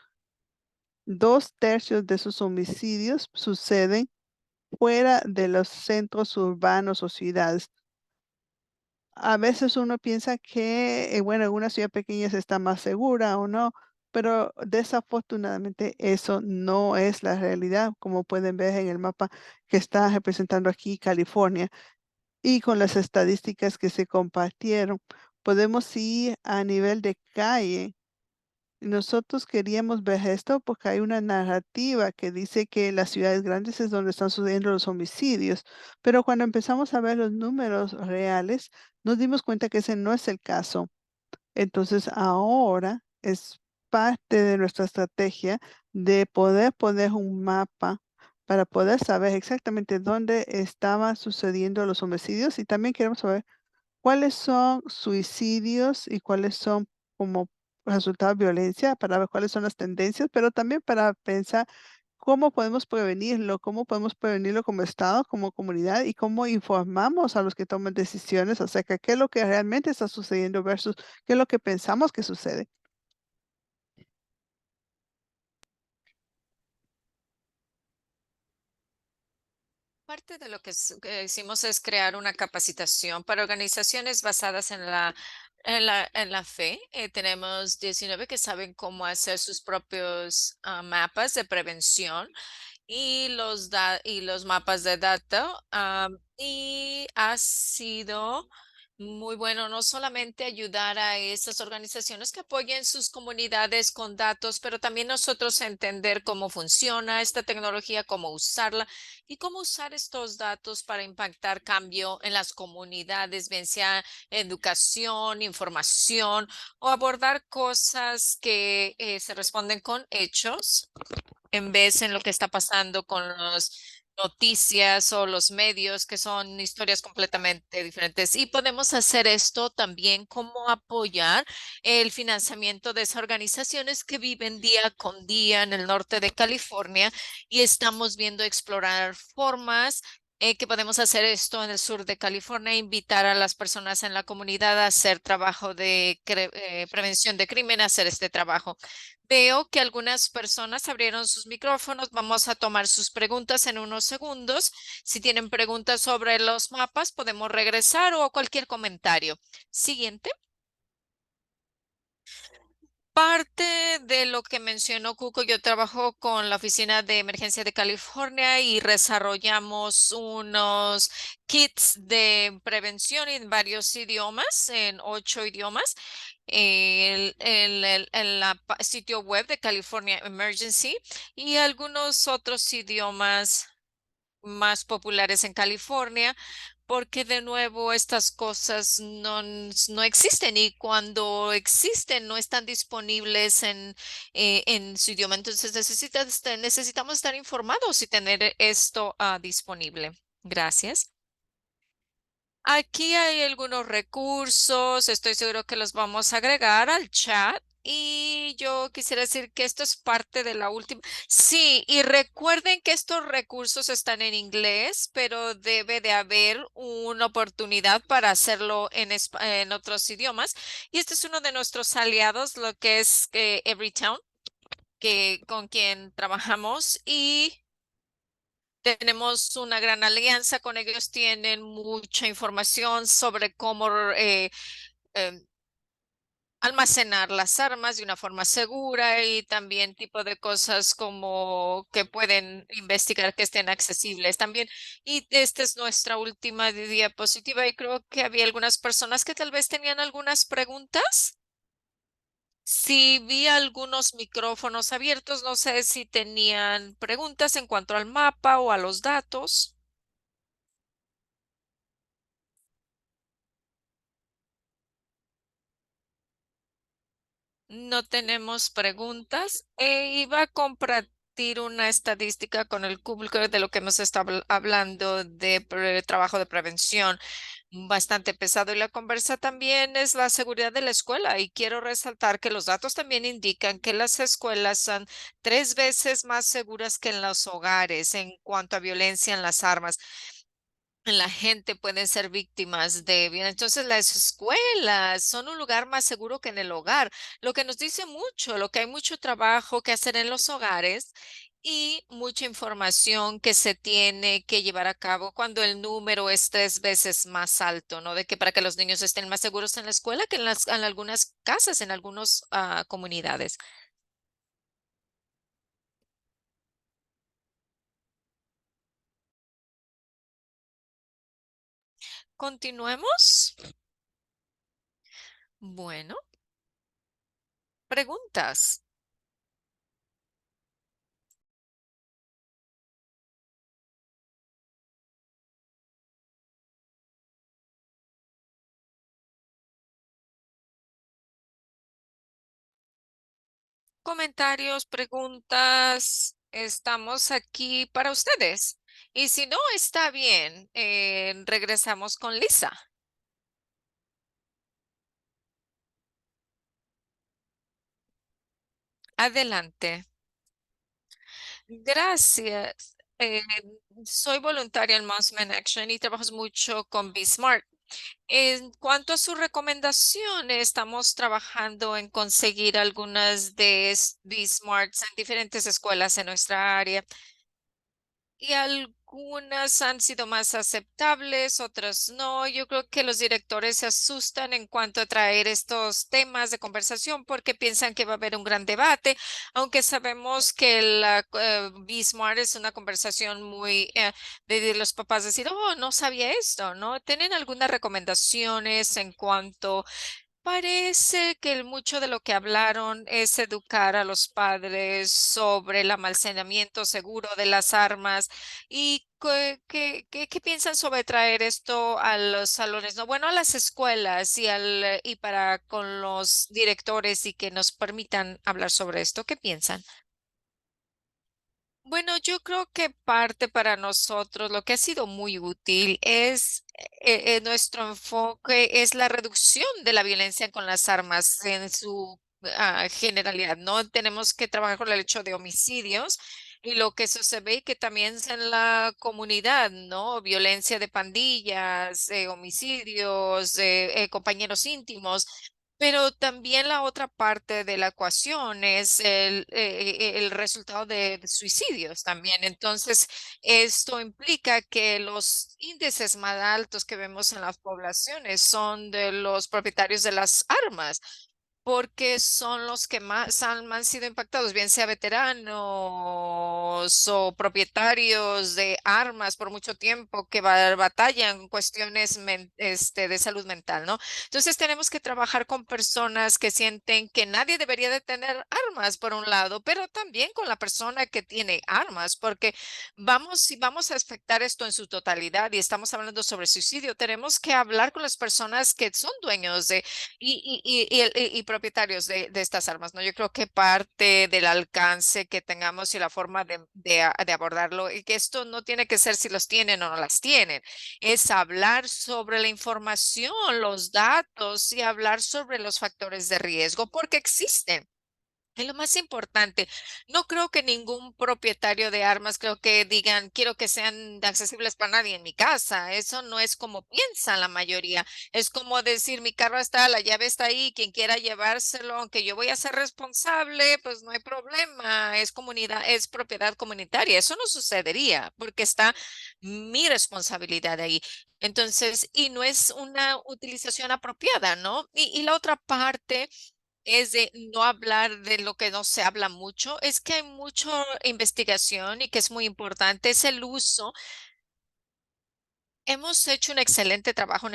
2/3 de esos homicidios suceden fuera de los centros urbanos o ciudades. A veces uno piensa que, bueno, en una ciudad pequeña se está más segura o no, pero desafortunadamente eso no es la realidad, como pueden ver en el mapa que está representando aquí California. Y con las estadísticas que se compartieron, podemos ir a nivel de calle. Nosotros queríamos ver esto porque hay una narrativa que dice que las ciudades grandes es donde están sucediendo los homicidios, pero cuando empezamos a ver los números reales, nos dimos cuenta que ese no es el caso. Entonces ahora es parte de nuestra estrategia de poder poner un mapa para poder saber exactamente dónde estaban sucediendo los homicidios y también queremos saber cuáles son suicidios y cuáles son como resultado de violencia, para ver cuáles son las tendencias, pero también para pensar cómo podemos prevenirlo como Estado, como comunidad y cómo informamos a los que toman decisiones acerca de qué es lo que realmente está sucediendo versus qué es lo que pensamos que sucede. Parte de lo que hicimos es crear una capacitación para organizaciones basadas en la fe. Tenemos 19 que saben cómo hacer sus propios mapas de prevención y los mapas de data. Y ha sido muy bueno no solamente ayudar a esas organizaciones que apoyen sus comunidades con datos, pero también nosotros entender cómo funciona esta tecnología, cómo usarla y cómo usar estos datos para impactar cambio en las comunidades, bien sea educación, información o abordar cosas que se responden con hechos en vez en lo que está pasando con las noticias o los medios, que son historias completamente diferentes. Y podemos hacer esto también como apoyar el financiamiento de esas organizaciones que viven día con día en el norte de California y estamos viendo explorar formas. Que podemos hacer esto en el sur de California, invitar a las personas en la comunidad a hacer trabajo de prevención de crimen, a hacer este trabajo. Veo que algunas personas abrieron sus micrófonos. Vamos a tomar sus preguntas en unos segundos. Si tienen preguntas sobre los mapas, podemos regresar o cualquier comentario. Siguiente. Parte de lo que mencionó Cuco, yo trabajo con la Oficina de Emergencia de California y desarrollamos unos kits de prevención en varios idiomas, en 8 idiomas. En la sitio web de California Emergency y algunos otros idiomas más populares en California porque de nuevo estas cosas no existen y cuando existen no están disponibles en su idioma. Entonces necesitamos estar informados y tener esto disponible. Gracias. Aquí hay algunos recursos, estoy seguro que los vamos a agregar al chat y yo quisiera decir que esto es parte de la última. Sí, y recuerden que estos recursos están en inglés, pero debe de haber una oportunidad para hacerlo en otros idiomas. Y este es uno de nuestros aliados, lo que es Everytown, con quien trabajamos y tenemos una gran alianza con ellos, tienen mucha información sobre cómo em, almacenar las armas de una forma segura y también tipo de cosas como que pueden investigar que estén accesibles también. Y esta es nuestra última diapositiva y creo que había algunas personas que tal vez tenían algunas preguntas. Sí, vi algunos micrófonos abiertos, no sé si tenían preguntas en cuanto al mapa o a los datos. No tenemos preguntas. Iba a compartir una estadística con el público de lo que hemos estado hablando de trabajo de prevención bastante pesado y la conversa también es la seguridad de la escuela y quiero resaltar que los datos también indican que las escuelas son 3 veces más seguras que en los hogares en cuanto a violencia en las armas. La gente puede ser víctimas de violencia. Entonces, las escuelas son un lugar más seguro que en el hogar, lo que nos dice mucho, lo que hay mucho trabajo que hacer en los hogares y mucha información que se tiene que llevar a cabo cuando el número es 3 veces más alto, ¿no? De que para que los niños estén más seguros en la escuela que en algunas casas, en algunas comunidades. Continuemos. Bueno, preguntas. Comentarios, preguntas, estamos aquí para ustedes. Y si no, está bien. Regresamos con Lisa. Adelante. Gracias. Soy voluntaria en Mousman Action y trabajo mucho con Smart. En cuanto a su recomendación, estamos trabajando en conseguir algunas de Smarts en diferentes escuelas en nuestra área. Y algunas han sido más aceptables, otras no. Yo creo que los directores se asustan en cuanto a traer estos temas de conversación porque piensan que va a haber un gran debate, aunque sabemos que la Smart es una conversación muy de los papás decir, oh, no sabía esto, ¿no? ¿Tienen algunas recomendaciones en cuanto parece que mucho de lo que hablaron es educar a los padres sobre el almacenamiento seguro de las armas y qué piensan sobre traer esto a los salones, no, bueno, a las escuelas y para con los directores y que nos permitan hablar sobre esto. ¿Qué piensan? Bueno, yo creo que parte para nosotros lo que ha sido muy útil es nuestro enfoque, es la reducción de la violencia con las armas en su generalidad. No tenemos que trabajar con el hecho de homicidios y lo que eso se ve que también es en la comunidad, ¿no? Violencia de pandillas, homicidios, compañeros íntimos. Pero también la otra parte de la ecuación es el resultado de suicidios también. Entonces, esto implica que los índices más altos que vemos en las poblaciones son de los propietarios de las armas. porque son los que más han sido impactados, bien sea veteranos o propietarios de armas por mucho tiempo que batallan cuestiones de salud mental, ¿no? Entonces tenemos que trabajar con personas que sienten que nadie debería de tener armas, por un lado, pero también con la persona que tiene armas, porque si vamos a afectar esto en su totalidad y estamos hablando sobre suicidio, tenemos que hablar con las personas que son dueños de y propietarios de estas armas, ¿no? Yo creo que parte del alcance que tengamos y la forma de abordarlo, y que esto no tiene que ser si los tienen o no las tienen, es hablar sobre la información, los datos y hablar sobre los factores de riesgo, porque existen. Y lo más importante, no creo que ningún propietario de armas creo que digan, quiero que sean accesibles para nadie en mi casa. Eso no es como piensan la mayoría. Es como decir, mi carro está, la llave está ahí, quien quiera llevárselo, aunque yo voy a ser responsable, pues no hay problema. Es comunidad, es propiedad comunitaria. Eso no sucedería porque está mi responsabilidad ahí. Entonces, y no es una utilización apropiada, ¿no? Y la otra parte es de no hablar de lo que no se habla mucho, es que hay mucha investigación y que es muy importante, es el uso. Hemos hecho un excelente trabajo en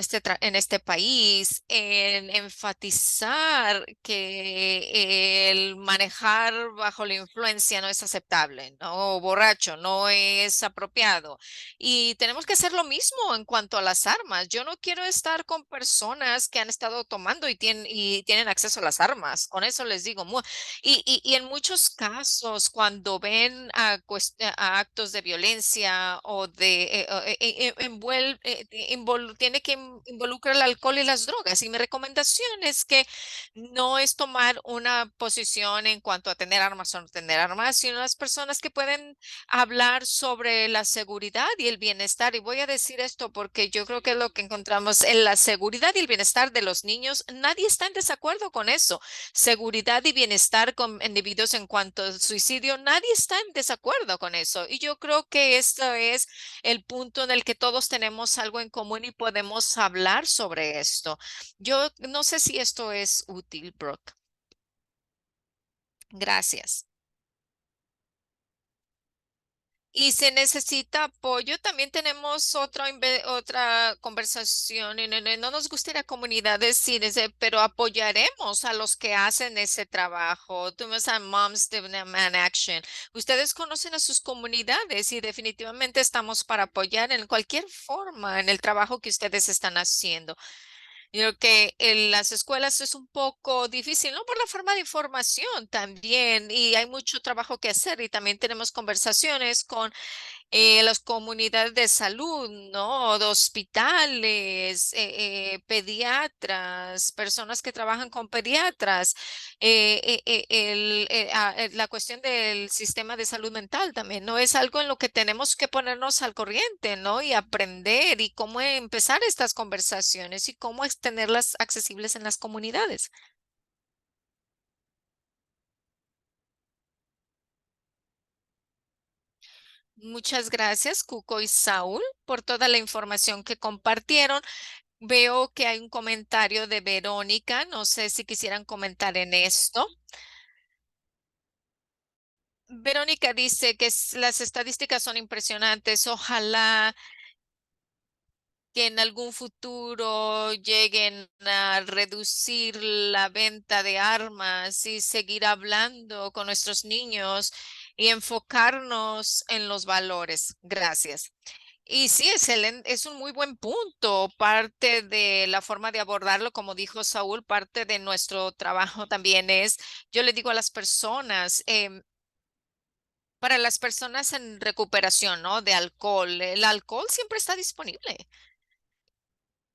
este país en enfatizar que el manejar bajo la influencia no es aceptable, ¿no? O borracho no es apropiado. Y tenemos que hacer lo mismo en cuanto a las armas. Yo no quiero estar con personas que han estado tomando y tienen acceso a las armas. Con eso les digo. Y en muchos casos, cuando ven a actos de violencia o tiene que involucrar el alcohol y las drogas. Y mi recomendación es que no es tomar una posición en cuanto a tener armas o no tener armas, sino las personas que pueden hablar sobre la seguridad y el bienestar. Y voy a decir esto porque yo creo que es lo que encontramos en la seguridad y el bienestar de los niños. Nadie está en desacuerdo con eso. Seguridad y bienestar con individuos en cuanto al suicidio, nadie está en desacuerdo con eso. Y yo creo que esto es el punto en el que todos tenemos algo en común y podemos hablar sobre esto. Yo no sé si esto es útil, Brooke. Gracias. Y se necesita apoyo. También tenemos otra conversación. Y no nos gusta ir a comunidades sin ese, pero apoyaremos a los que hacen ese trabajo. Tuvimos a Moms de Man Action. Ustedes conocen a sus comunidades y definitivamente estamos para apoyar en cualquier forma en el trabajo que ustedes están haciendo. Yo creo que en las escuelas es un poco difícil, ¿no? Por la forma de información también, y hay mucho trabajo que hacer, y también tenemos conversaciones con las comunidades de salud, ¿no? De hospitales, pediatras, personas que trabajan con pediatras, la cuestión del sistema de salud mental también, ¿no? Es algo en lo que tenemos que ponernos al corriente, ¿no? Y aprender y cómo empezar estas conversaciones y cómo tenerlas accesibles en las comunidades. Muchas gracias, Cuco y Saúl, por toda la información que compartieron. Veo que hay un comentario de Verónica. No sé si quisieran comentar en esto. Verónica dice que las estadísticas son impresionantes. Ojalá que en algún futuro lleguen a reducir la venta de armas y seguir hablando con nuestros niños y enfocarnos en los valores. Gracias. Y sí, excelente, es un muy buen punto. Parte de la forma de abordarlo, como dijo Saúl, parte de nuestro trabajo también es, yo le digo a las personas, para las personas en recuperación, ¿no? De alcohol, el alcohol siempre está disponible.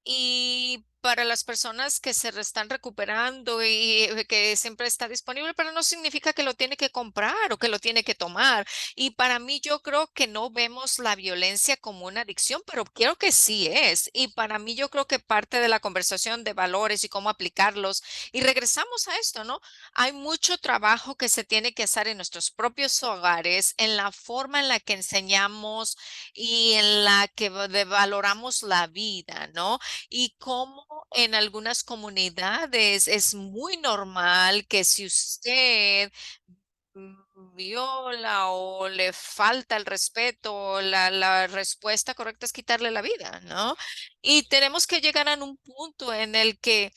Y para las personas que se están recuperando y que siempre está disponible, pero no significa que lo tiene que comprar o que lo tiene que tomar. Y para mí yo creo que no vemos la violencia como una adicción, pero creo que sí es. Y para mí yo creo que parte de la conversación de valores y cómo aplicarlos. Y regresamos a esto, ¿no? Hay mucho trabajo que se tiene que hacer en nuestros propios hogares, en la forma en la que enseñamos y en la que valoramos la vida, ¿no? Y cómo en algunas comunidades es muy normal que si usted viola o le falta el respeto, la respuesta correcta es quitarle la vida, ¿no? Y tenemos que llegar a un punto en el que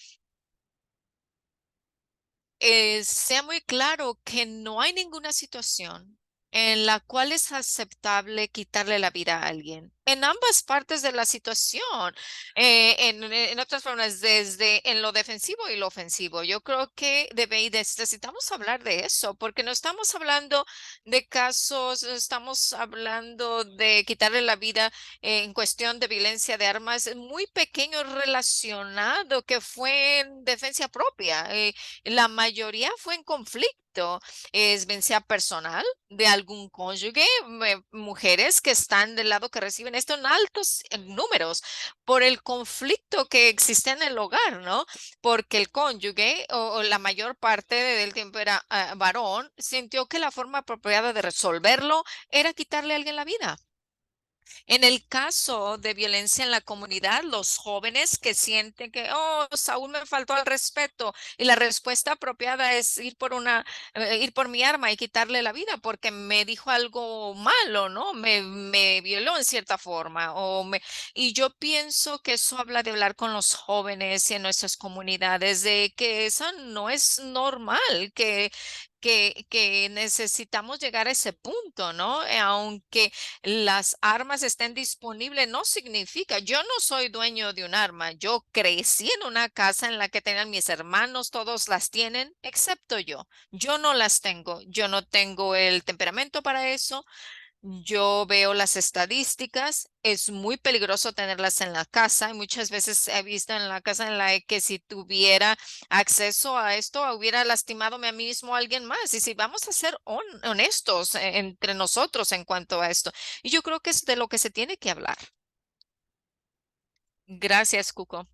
sea muy claro que no hay ninguna situación en la cual es aceptable quitarle la vida a alguien. En ambas partes de la situación, en otras formas, desde en lo defensivo y lo ofensivo. Yo creo que necesitamos hablar de eso, porque no estamos hablando de casos, estamos hablando de quitarle la vida en cuestión de violencia de armas muy pequeño relacionado que fue en defensa propia. La mayoría fue en conflicto, es bien sea personal de algún cónyuge, mujeres que están del lado que reciben esto en altos números por el conflicto que existe en el hogar, ¿no? Porque el cónyuge o la mayor parte del tiempo era varón, sintió que la forma apropiada de resolverlo era quitarle a alguien la vida. En el caso de violencia en la comunidad, los jóvenes que sienten que, oh, Saúl me faltó al respeto y la respuesta apropiada es ir por mi arma y quitarle la vida porque me dijo algo malo, ¿no? Me violó en cierta forma y yo pienso que eso habla de hablar con los jóvenes y en nuestras comunidades de que eso no es normal, que necesitamos llegar a ese punto, ¿no? Aunque las armas estén disponibles, no significa, yo no soy dueño de un arma, yo crecí en una casa en la que tenían mis hermanos, todos las tienen, excepto yo. Yo no las tengo, yo no tengo el temperamento para eso. Yo veo las estadísticas, es muy peligroso tenerlas en la casa y muchas veces he visto en la casa en la que si tuviera acceso a esto hubiera lastimado a mí mismo o a alguien más. Y si vamos a ser honestos entre nosotros en cuanto a esto, y yo creo que es de lo que se tiene que hablar. Gracias, Cuco.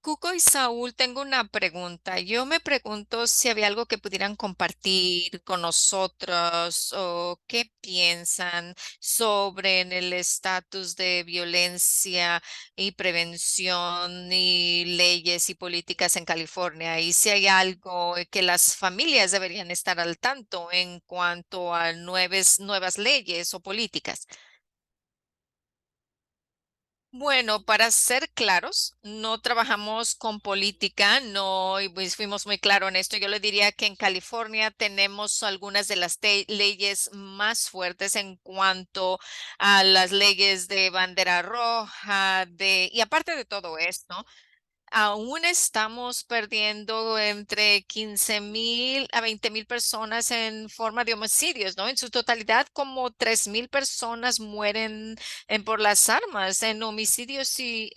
Cuco y Saúl, tengo una pregunta. Yo me pregunto si había algo que pudieran compartir con nosotros o qué piensan sobre en el estatus de violencia y prevención y leyes y políticas en California y si hay algo que las familias deberían estar al tanto en cuanto a nuevas leyes o políticas. Bueno, para ser claros, no trabajamos con política, no, y pues fuimos muy claros en esto. Yo le diría que en California tenemos algunas de las leyes más fuertes en cuanto a las leyes de bandera roja, y aparte de todo esto. Aún estamos perdiendo entre 15,000 a 20,000 personas en forma de homicidios, ¿no? En su totalidad, como 3,000 personas mueren por las armas en homicidios y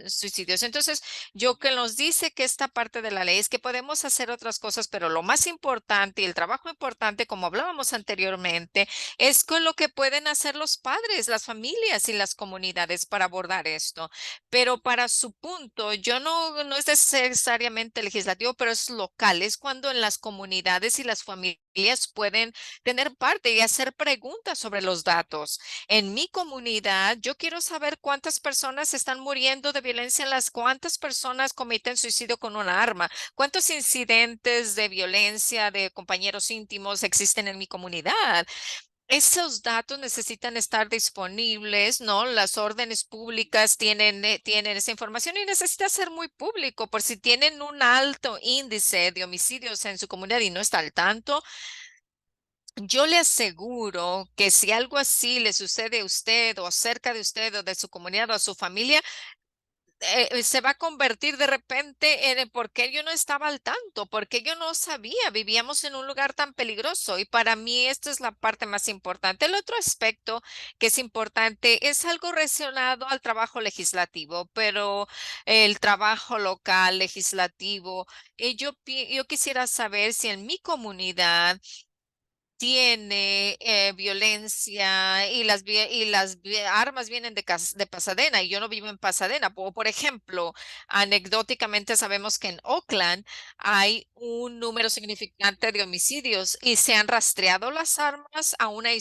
suicidios. Entonces, yo que nos dice que esta parte de la ley es que podemos hacer otras cosas, pero lo más importante y el trabajo importante, como hablábamos anteriormente, es con lo que pueden hacer los padres, las familias y las comunidades para abordar esto. Pero para su punto, yo no es necesariamente legislativo, pero es local. Es cuando en las comunidades y las familias pueden tener parte y hacer preguntas sobre los datos. En mi comunidad, yo quiero saber cuántas personas están muriendo de violencia cuántas personas cometen suicidio con una arma, cuántos incidentes de violencia de compañeros íntimos existen en mi comunidad. Esos datos necesitan estar disponibles, ¿no? Las órdenes públicas tienen esa información y necesita ser muy público por si tienen un alto índice de homicidios en su comunidad y no está al tanto. Yo le aseguro que si algo así le sucede a usted o cerca de usted o de su comunidad o a su familia, se va a convertir de repente en el por qué yo no estaba al tanto, porque yo no sabía, vivíamos en un lugar tan peligroso y para mí esto es la parte más importante. El otro aspecto que es importante es algo relacionado al trabajo legislativo, pero el trabajo local, legislativo, yo quisiera saber si en mi comunidad tiene violencia y armas vienen de Pasadena y yo no vivo en Pasadena. Por ejemplo, anecdóticamente sabemos que en Oakland hay un número significante de homicidios y se han rastreado las armas a una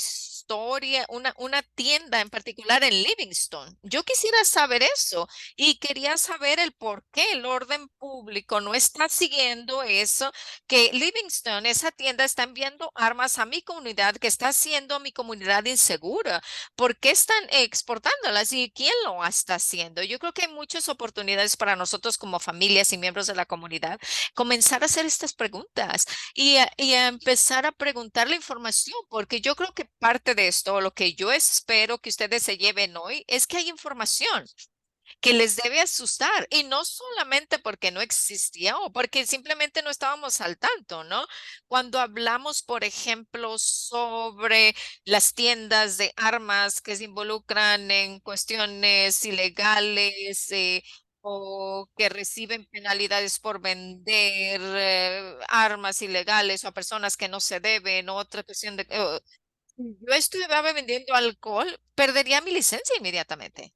historia, una tienda en particular en Livingston. Yo quisiera saber eso y quería saber el por qué el orden público no está siguiendo eso, que Livingston, esa tienda, está enviando armas a mi comunidad, que está haciendo mi comunidad insegura. ¿Por qué están exportándolas y quién lo está haciendo? Yo creo que hay muchas oportunidades para nosotros como familias y miembros de la comunidad comenzar a hacer estas preguntas y a empezar a preguntar la información, porque yo creo que parte de esto, lo que yo espero que ustedes se lleven hoy, es que hay información que les debe asustar y no solamente porque no existía o porque simplemente no estábamos al tanto, ¿no? Cuando hablamos, por ejemplo, sobre las tiendas de armas que se involucran en cuestiones ilegales, o que reciben penalidades por vender armas ilegales o a personas que no se deben, otra cuestión de... si yo estuviera vendiendo alcohol, perdería mi licencia inmediatamente.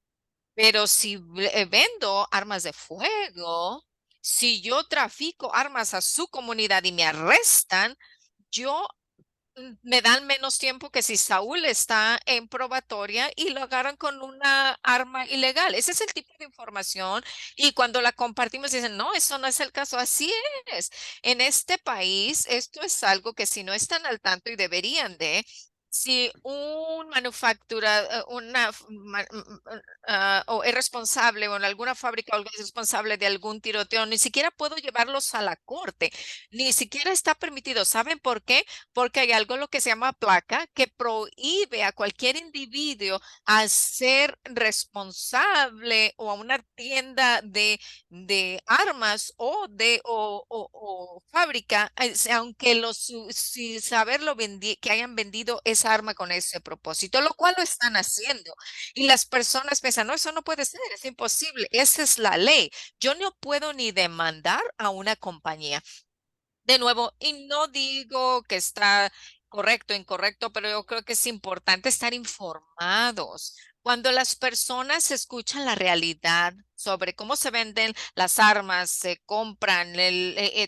Pero si vendo armas de fuego, si yo trafico armas a su comunidad y me arrestan, yo me dan menos tiempo que si Saúl está en probatoria y lo agarran con una arma ilegal. Ese es el tipo de información. Y cuando la compartimos, dicen, no, eso no es el caso. Así es. En este país, esto es algo que si no están al tanto y deberían de, si un manufactura, o es responsable o en alguna fábrica o algo es responsable de algún tiroteo, ni siquiera puedo llevarlos a la corte, ni siquiera está permitido. ¿Saben por qué? Porque hay algo lo que se llama placa que prohíbe a cualquier individuo a ser responsable o a una tienda de armas o o fábrica, aunque sin saberlo que hayan vendido esa arma con ese propósito, lo cual lo están haciendo. Y las personas piensan, no, eso no puede ser, es imposible, esa es la ley. Yo no puedo ni demandar a una compañía. De nuevo, y no digo que está correcto, incorrecto, pero yo creo que es importante estar informados. Cuando las personas escuchan la realidad sobre cómo se venden las armas, se compran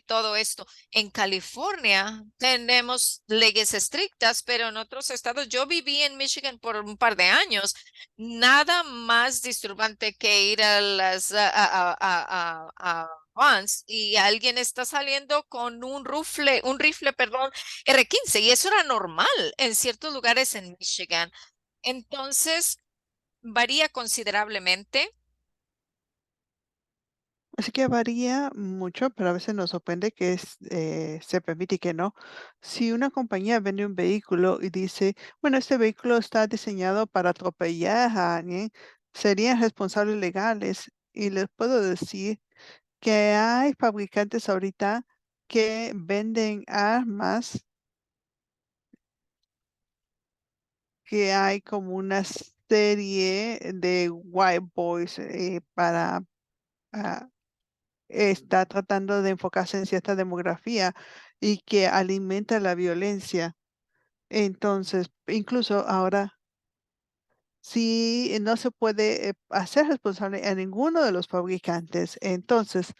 todo esto. En California tenemos leyes estrictas, pero en otros estados, yo viví en Michigan por un par de años, nada más disturbante que ir a las Vans y alguien está saliendo con un rifle, perdón, R-15 y eso era normal en ciertos lugares en Michigan. Entonces, varía considerablemente. Así que varía mucho, pero a veces nos sorprende que se permite y que no. Si una compañía vende un vehículo y dice, bueno, este vehículo está diseñado para atropellar a alguien, serían responsables legales. Y les puedo decir que hay fabricantes ahorita que venden armas, que hay como una serie de white boys para... ah, está tratando de enfocarse en cierta demografía y que alimenta la violencia. Entonces, incluso ahora, si no se puede hacer responsable a ninguno de los fabricantes, entonces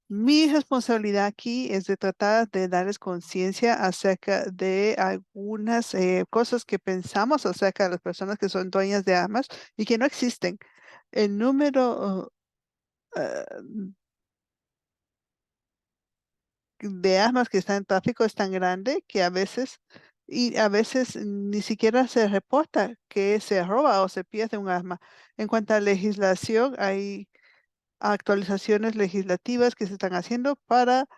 mi responsabilidad aquí es de tratar de darles conciencia acerca de algunas cosas que pensamos acerca de las personas que son dueñas de armas y que no existen. El número de armas que están en tráfico es tan grande que a veces ni siquiera se reporta que se roba o se pierde un arma. En cuanto a legislación, hay actualizaciones legislativas que se están haciendo para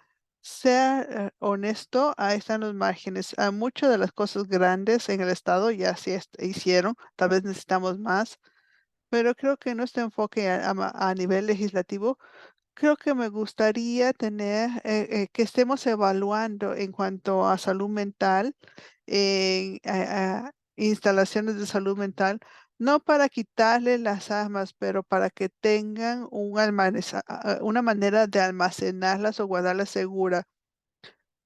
ser honesto, ahí están los márgenes. Muchas de las cosas grandes en el estado ya hicieron, tal vez necesitamos más, pero creo que nuestro enfoque a nivel legislativo. Creo que me gustaría tener que estemos evaluando en cuanto a salud mental, en instalaciones de salud mental, no para quitarle las armas, pero para que tengan una manera de almacenarlas o guardarlas seguras.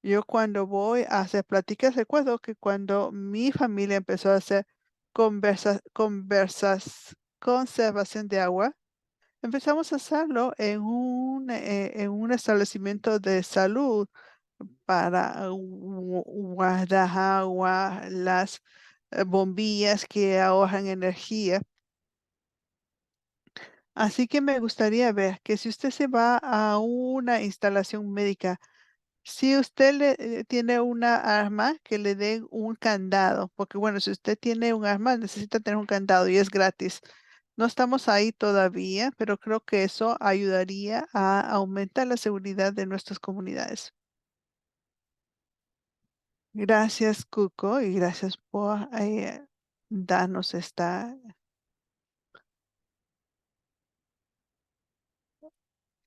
Yo cuando voy a hacer pláticas, recuerdo que cuando mi familia empezó a hacer conservación de agua, empezamos a hacerlo en un establecimiento de salud para guardar agua, las bombillas que ahorran energía. Así que me gustaría ver que si usted se va a una instalación médica, si usted tiene una arma, que le den un candado, porque bueno, si usted tiene un arma, necesita tener un candado y es gratis. No estamos ahí todavía, pero creo que eso ayudaría a aumentar la seguridad de nuestras comunidades. Gracias, Cuco, y gracias por darnos esta.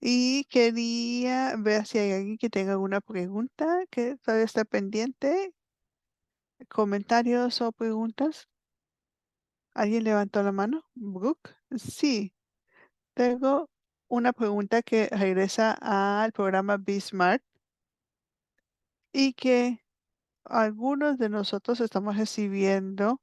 Y quería ver si hay alguien que tenga alguna pregunta que todavía está pendiente. ¿Comentarios o preguntas? ¿Alguien levantó la mano? Brooke. Sí, tengo una pregunta que regresa al programa Smart y que algunos de nosotros estamos recibiendo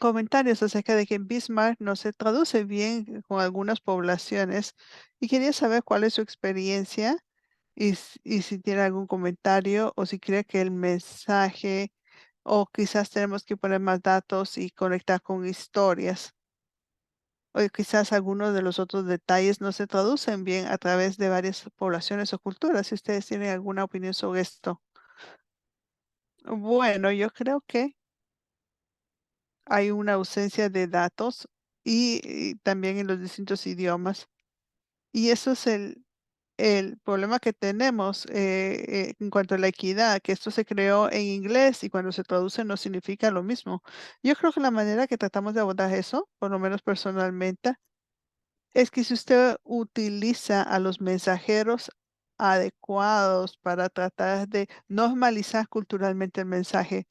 comentarios acerca de que en Bismarck no se traduce bien con algunas poblaciones y quería saber cuál es su experiencia y si tiene algún comentario o si cree que el mensaje o quizás tenemos que poner más datos y conectar con historias o quizás algunos de los otros detalles no se traducen bien a través de varias poblaciones o culturas. Si ustedes tienen alguna opinión sobre esto. Bueno, yo creo que hay una ausencia de datos y también en los distintos idiomas. Y eso es el problema que tenemos en cuanto a la equidad, que esto se creó en inglés y cuando se traduce no significa lo mismo. Yo creo que la manera que tratamos de abordar eso, por lo menos personalmente, es que si usted utiliza a los mensajeros adecuados para tratar de normalizar culturalmente el mensaje,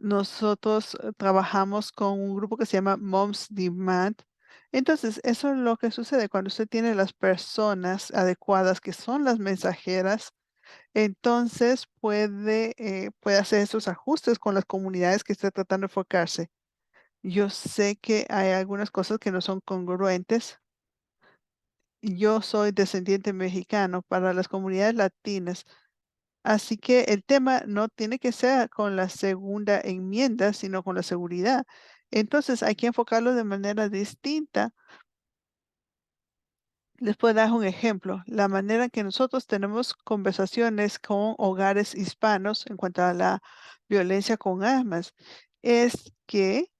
nosotros trabajamos con un grupo que se llama Moms Demand. Entonces, eso es lo que sucede cuando usted tiene las personas adecuadas que son las mensajeras. Entonces puede hacer esos ajustes con las comunidades que está tratando de enfocarse. Yo sé que hay algunas cosas que no son congruentes. Yo soy descendiente mexicano para las comunidades latinas. Así que el tema no tiene que ser con la segunda enmienda, sino con la seguridad. Entonces hay que enfocarlo de manera distinta. Les puedo dar un ejemplo. La manera en que nosotros tenemos conversaciones con hogares hispanos en cuanto a la violencia con armas es que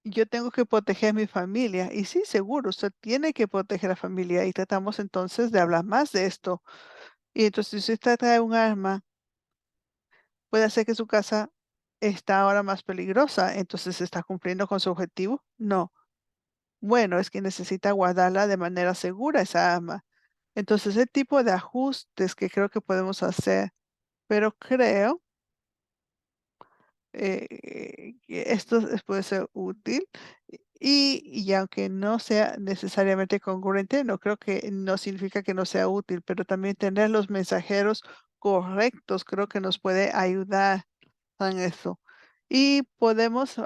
yo tengo que proteger mi familia. Y sí, seguro, usted tiene que proteger a la familia y tratamos entonces de hablar más de esto. Y entonces, si usted trae un arma, puede hacer que su casa está ahora más peligrosa, entonces está cumpliendo con su objetivo. No. Bueno, es que necesita guardarla de manera segura esa arma. Entonces, el tipo de ajustes que creo que podemos hacer, pero creo que esto puede ser útil y aunque no sea necesariamente congruente, no creo que no significa que no sea útil, pero también tener los mensajeros correctos creo que nos puede ayudar en eso. Y podemos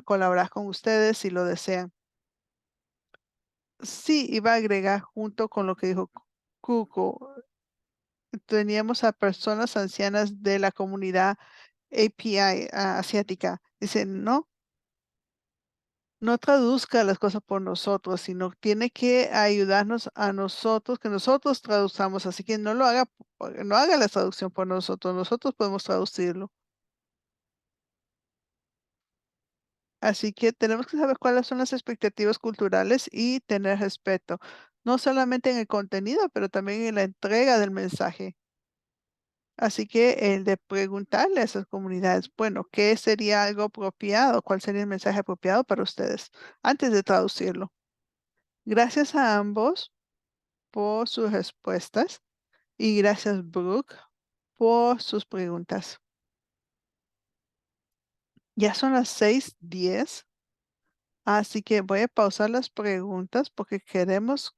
colaborar con ustedes si lo desean. Sí, iba a agregar junto con lo que dijo Cuco. Teníamos a personas ancianas de la comunidad API asiática. Dicen, no, no traduzca las cosas por nosotros, sino tiene que ayudarnos a nosotros, que nosotros traduzcamos. Así que no lo haga, no haga la traducción por nosotros podemos traducirlo. Así que tenemos que saber cuáles son las expectativas culturales y tener respeto, no solamente en el contenido, pero también en la entrega del mensaje. Así que el de preguntarle a esas comunidades, bueno, ¿qué sería algo apropiado? ¿Cuál sería el mensaje apropiado para ustedes antes de traducirlo? Gracias a ambos por sus respuestas y gracias, Brooke, por sus preguntas. Ya son las 6:10, así que voy a pausar las preguntas porque queremos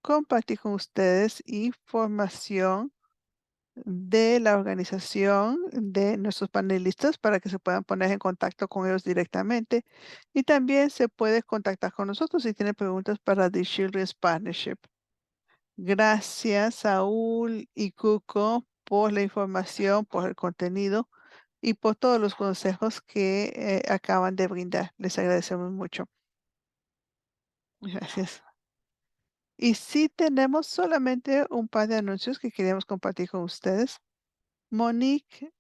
compartir con ustedes información de la organización de nuestros panelistas para que se puedan poner en contacto con ellos directamente. Y también se puede contactar con nosotros si tiene preguntas para The Children's Partnership. Gracias, Saúl y Cuco, por la información, por el contenido. y por todos los consejos que acaban de brindar. Les agradecemos mucho. Gracias. Y sí tenemos solamente un par de anuncios que queríamos compartir con ustedes. Monique,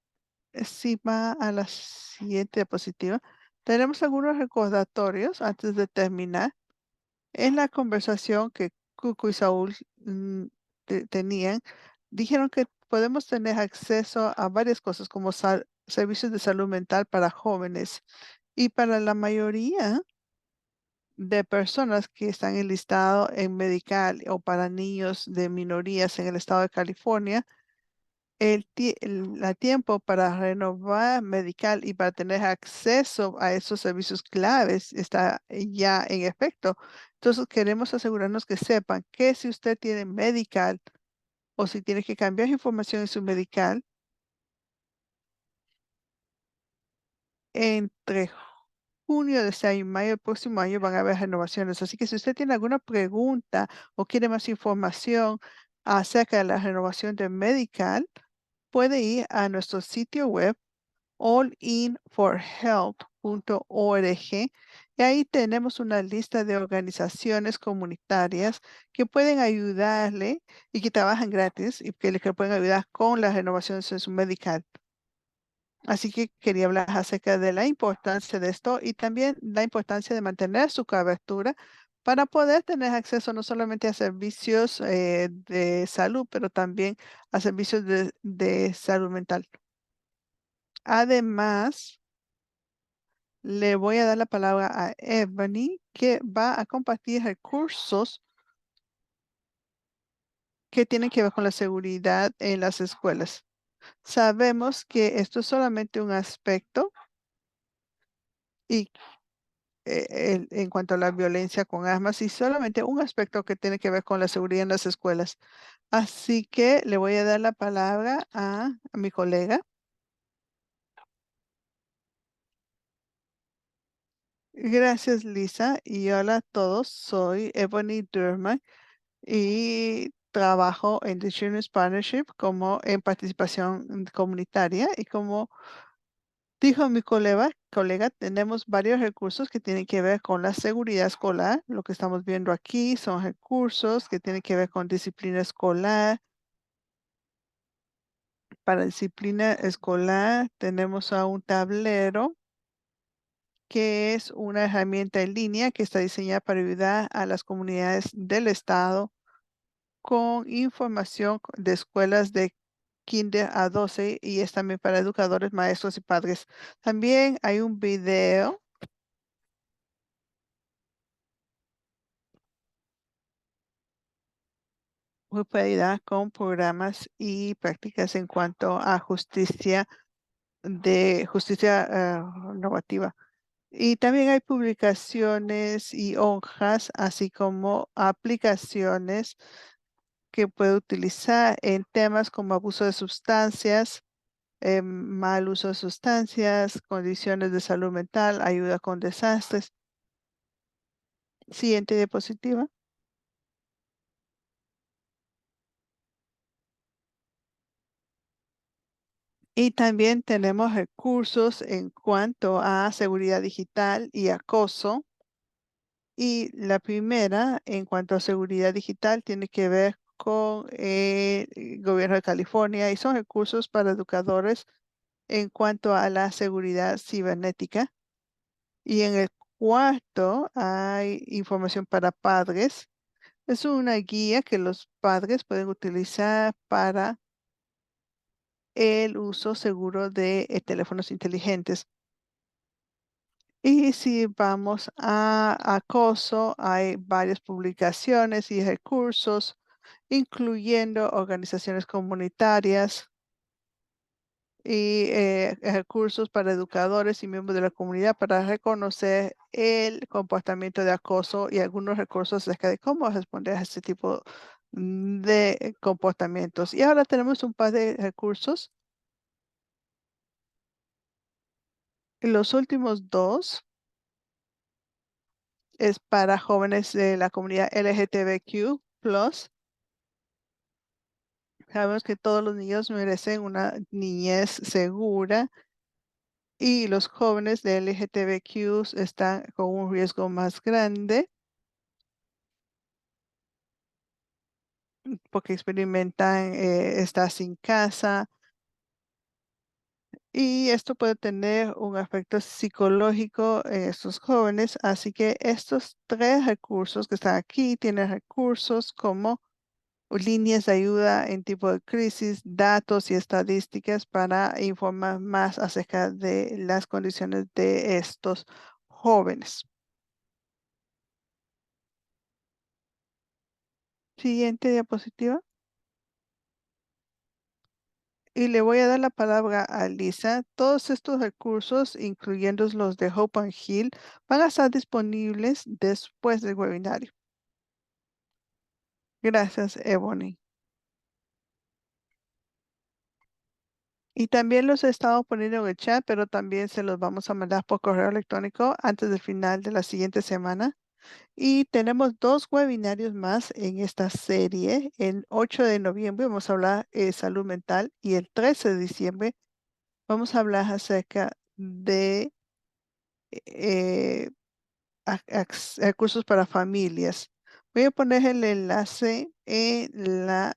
sí va a la siguiente diapositiva. Tenemos algunos recordatorios antes de terminar. En la conversación que Cuco y Saúl tenían, dijeron que podemos tener acceso a varias cosas como servicios de salud mental para jóvenes y para la mayoría de personas que están enlistados en medical o para niños de minorías en el estado de California, la tiempo para renovar medical y para tener acceso a esos servicios claves está ya en efecto. Entonces queremos asegurarnos que sepan que si usted tiene medical o si tiene que cambiar información en su medical, entre junio de este año y mayo del próximo año van a haber renovaciones. Así que si usted tiene alguna pregunta o quiere más información acerca de la renovación de medical, puede ir a nuestro sitio web allinforhealth.org y ahí tenemos una lista de organizaciones comunitarias que pueden ayudarle y que trabajan gratis y que le pueden ayudar con las renovaciones en su medical. Así que quería hablar acerca de la importancia de esto y también la importancia de mantener su cobertura para poder tener acceso no solamente a servicios de salud, pero también a servicios de salud mental. Además, le voy a dar la palabra a Ebony, que va a compartir recursos que tienen que ver con la seguridad en las escuelas. Sabemos que esto es solamente un aspecto y en cuanto a la violencia con armas y solamente un aspecto que tiene que ver con la seguridad en las escuelas. Así que le voy a dar la palabra a mi colega. Gracias, Lisa. Y hola a todos. Soy Ebony Durman y trabajo en The Children's Partnership como en participación comunitaria y como dijo mi colega, tenemos varios recursos que tienen que ver con la seguridad escolar. Lo que estamos viendo aquí son recursos que tienen que ver con disciplina escolar. Para disciplina escolar tenemos a un tablero que es una herramienta en línea que está diseñada para ayudar a las comunidades del estado con información de escuelas de kinder a 12 y es también para educadores, maestros y padres. También hay un video que puede ayudar con programas y prácticas en cuanto a justicia normativa. Y también hay publicaciones y hojas, así como aplicaciones que puede utilizar en temas como abuso de sustancias, mal uso de sustancias, condiciones de salud mental, ayuda con desastres. Siguiente diapositiva. Y también tenemos recursos en cuanto a seguridad digital y acoso. Y la primera, en cuanto a seguridad digital, tiene que ver con el gobierno de California y son recursos para educadores en cuanto a la seguridad cibernética. Y en el cuarto hay información para padres. Es una guía que los padres pueden utilizar para el uso seguro de teléfonos inteligentes. Y si vamos a acoso, hay varias publicaciones y recursos, incluyendo organizaciones comunitarias y recursos para educadores y miembros de la comunidad para reconocer el comportamiento de acoso y algunos recursos acerca de cómo responder a este tipo de comportamientos. Y ahora tenemos un par de recursos. Los últimos dos es para jóvenes de la comunidad LGTBQ+. Sabemos que todos los niños merecen una niñez segura y los jóvenes de LGTBQ están con un riesgo más grande porque experimentan estar sin casa, y esto puede tener un efecto psicológico en estos jóvenes. Así que estos tres recursos que están aquí tienen recursos como líneas de ayuda en tipo de crisis, datos y estadísticas para informar más acerca de las condiciones de estos jóvenes. Siguiente diapositiva. Y le voy a dar la palabra a Lisa. Todos estos recursos, incluyendo los de Hope and Heal, van a estar disponibles después del webinario. Gracias, Ebony. Y también los he estado poniendo en el chat, pero también se los vamos a mandar por correo electrónico antes del final de la siguiente semana. Y tenemos dos webinarios más en esta serie. El 8 de noviembre vamos a hablar de salud mental y el 13 de diciembre vamos a hablar acerca de eh, recursos para familias. Voy a poner el enlace en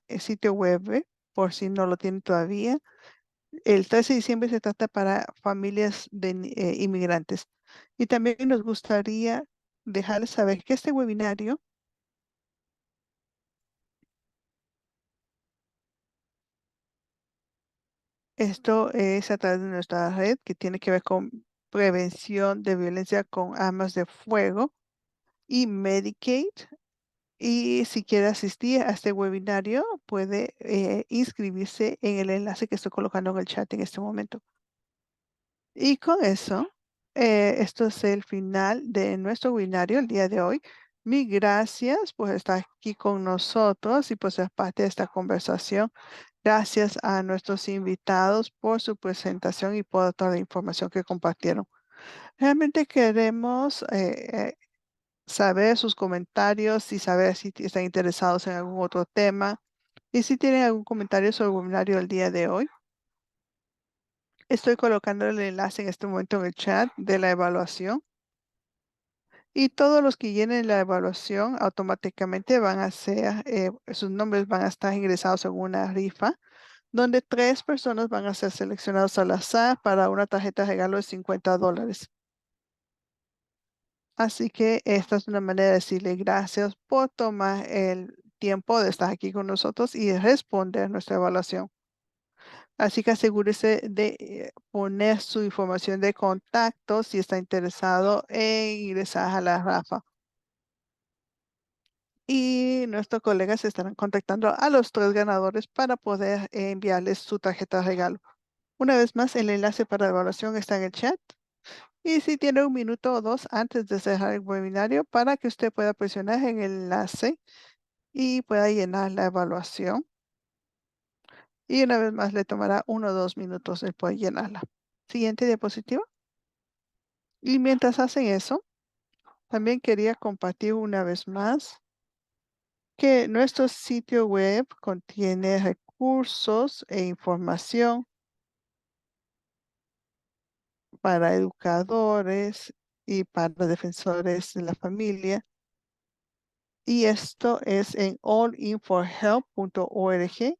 el sitio web por si no lo tienen todavía. El 13 de diciembre se trata para familias de inmigrantes. Y también nos gustaría dejarles saber que este webinario, esto es a través de nuestra red que tiene que ver con prevención de violencia con armas de fuego y Medicaid. Y si quiere asistir a este webinario, puede inscribirse en el enlace que estoy colocando en el chat en este momento. Y con eso, esto es el final de nuestro webinario el día de hoy. Mil gracias por estar aquí con nosotros y por ser parte de esta conversación. Gracias a nuestros invitados por su presentación y por toda la información que compartieron. Realmente queremos saber sus comentarios y saber si están interesados en algún otro tema. Y si tienen algún comentario sobre el webinario del día de hoy, estoy colocando el enlace en este momento en el chat de la evaluación. Y todos los que llenen la evaluación automáticamente van a ser, sus nombres van a estar ingresados en una rifa, donde 3 personas van a ser seleccionados al azar para una tarjeta de regalo de $50. Así que esta es una manera de decirle gracias por tomar el tiempo de estar aquí con nosotros y responder nuestra evaluación. Así que asegúrese de poner su información de contacto si está interesado en ingresar a la RAFA. Y nuestros colegas estarán contactando a los 3 ganadores para poder enviarles su tarjeta de regalo. Una vez más, el enlace para la evaluación está en el chat. Y si tiene un minuto o dos antes de cerrar el webinario para que usted pueda presionar en el enlace y pueda llenar la evaluación. Y una vez más le tomará 1 o 2 minutos el poder llenarla. Siguiente diapositiva. Y mientras hacen eso, también quería compartir una vez más que nuestro sitio web contiene recursos e información para educadores y para defensores de la familia. Y esto es en allinforhelp.org.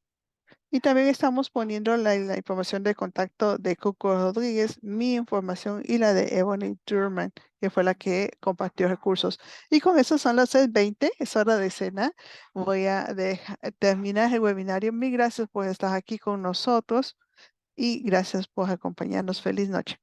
Y también estamos poniendo la información de contacto de Coco Rodríguez, mi información y la de Ebony Durman, que fue la que compartió recursos. Y con eso son las 6:20, es hora de cena. Voy a terminar el webinario. Mil gracias por estar aquí con nosotros y gracias por acompañarnos. Feliz noche.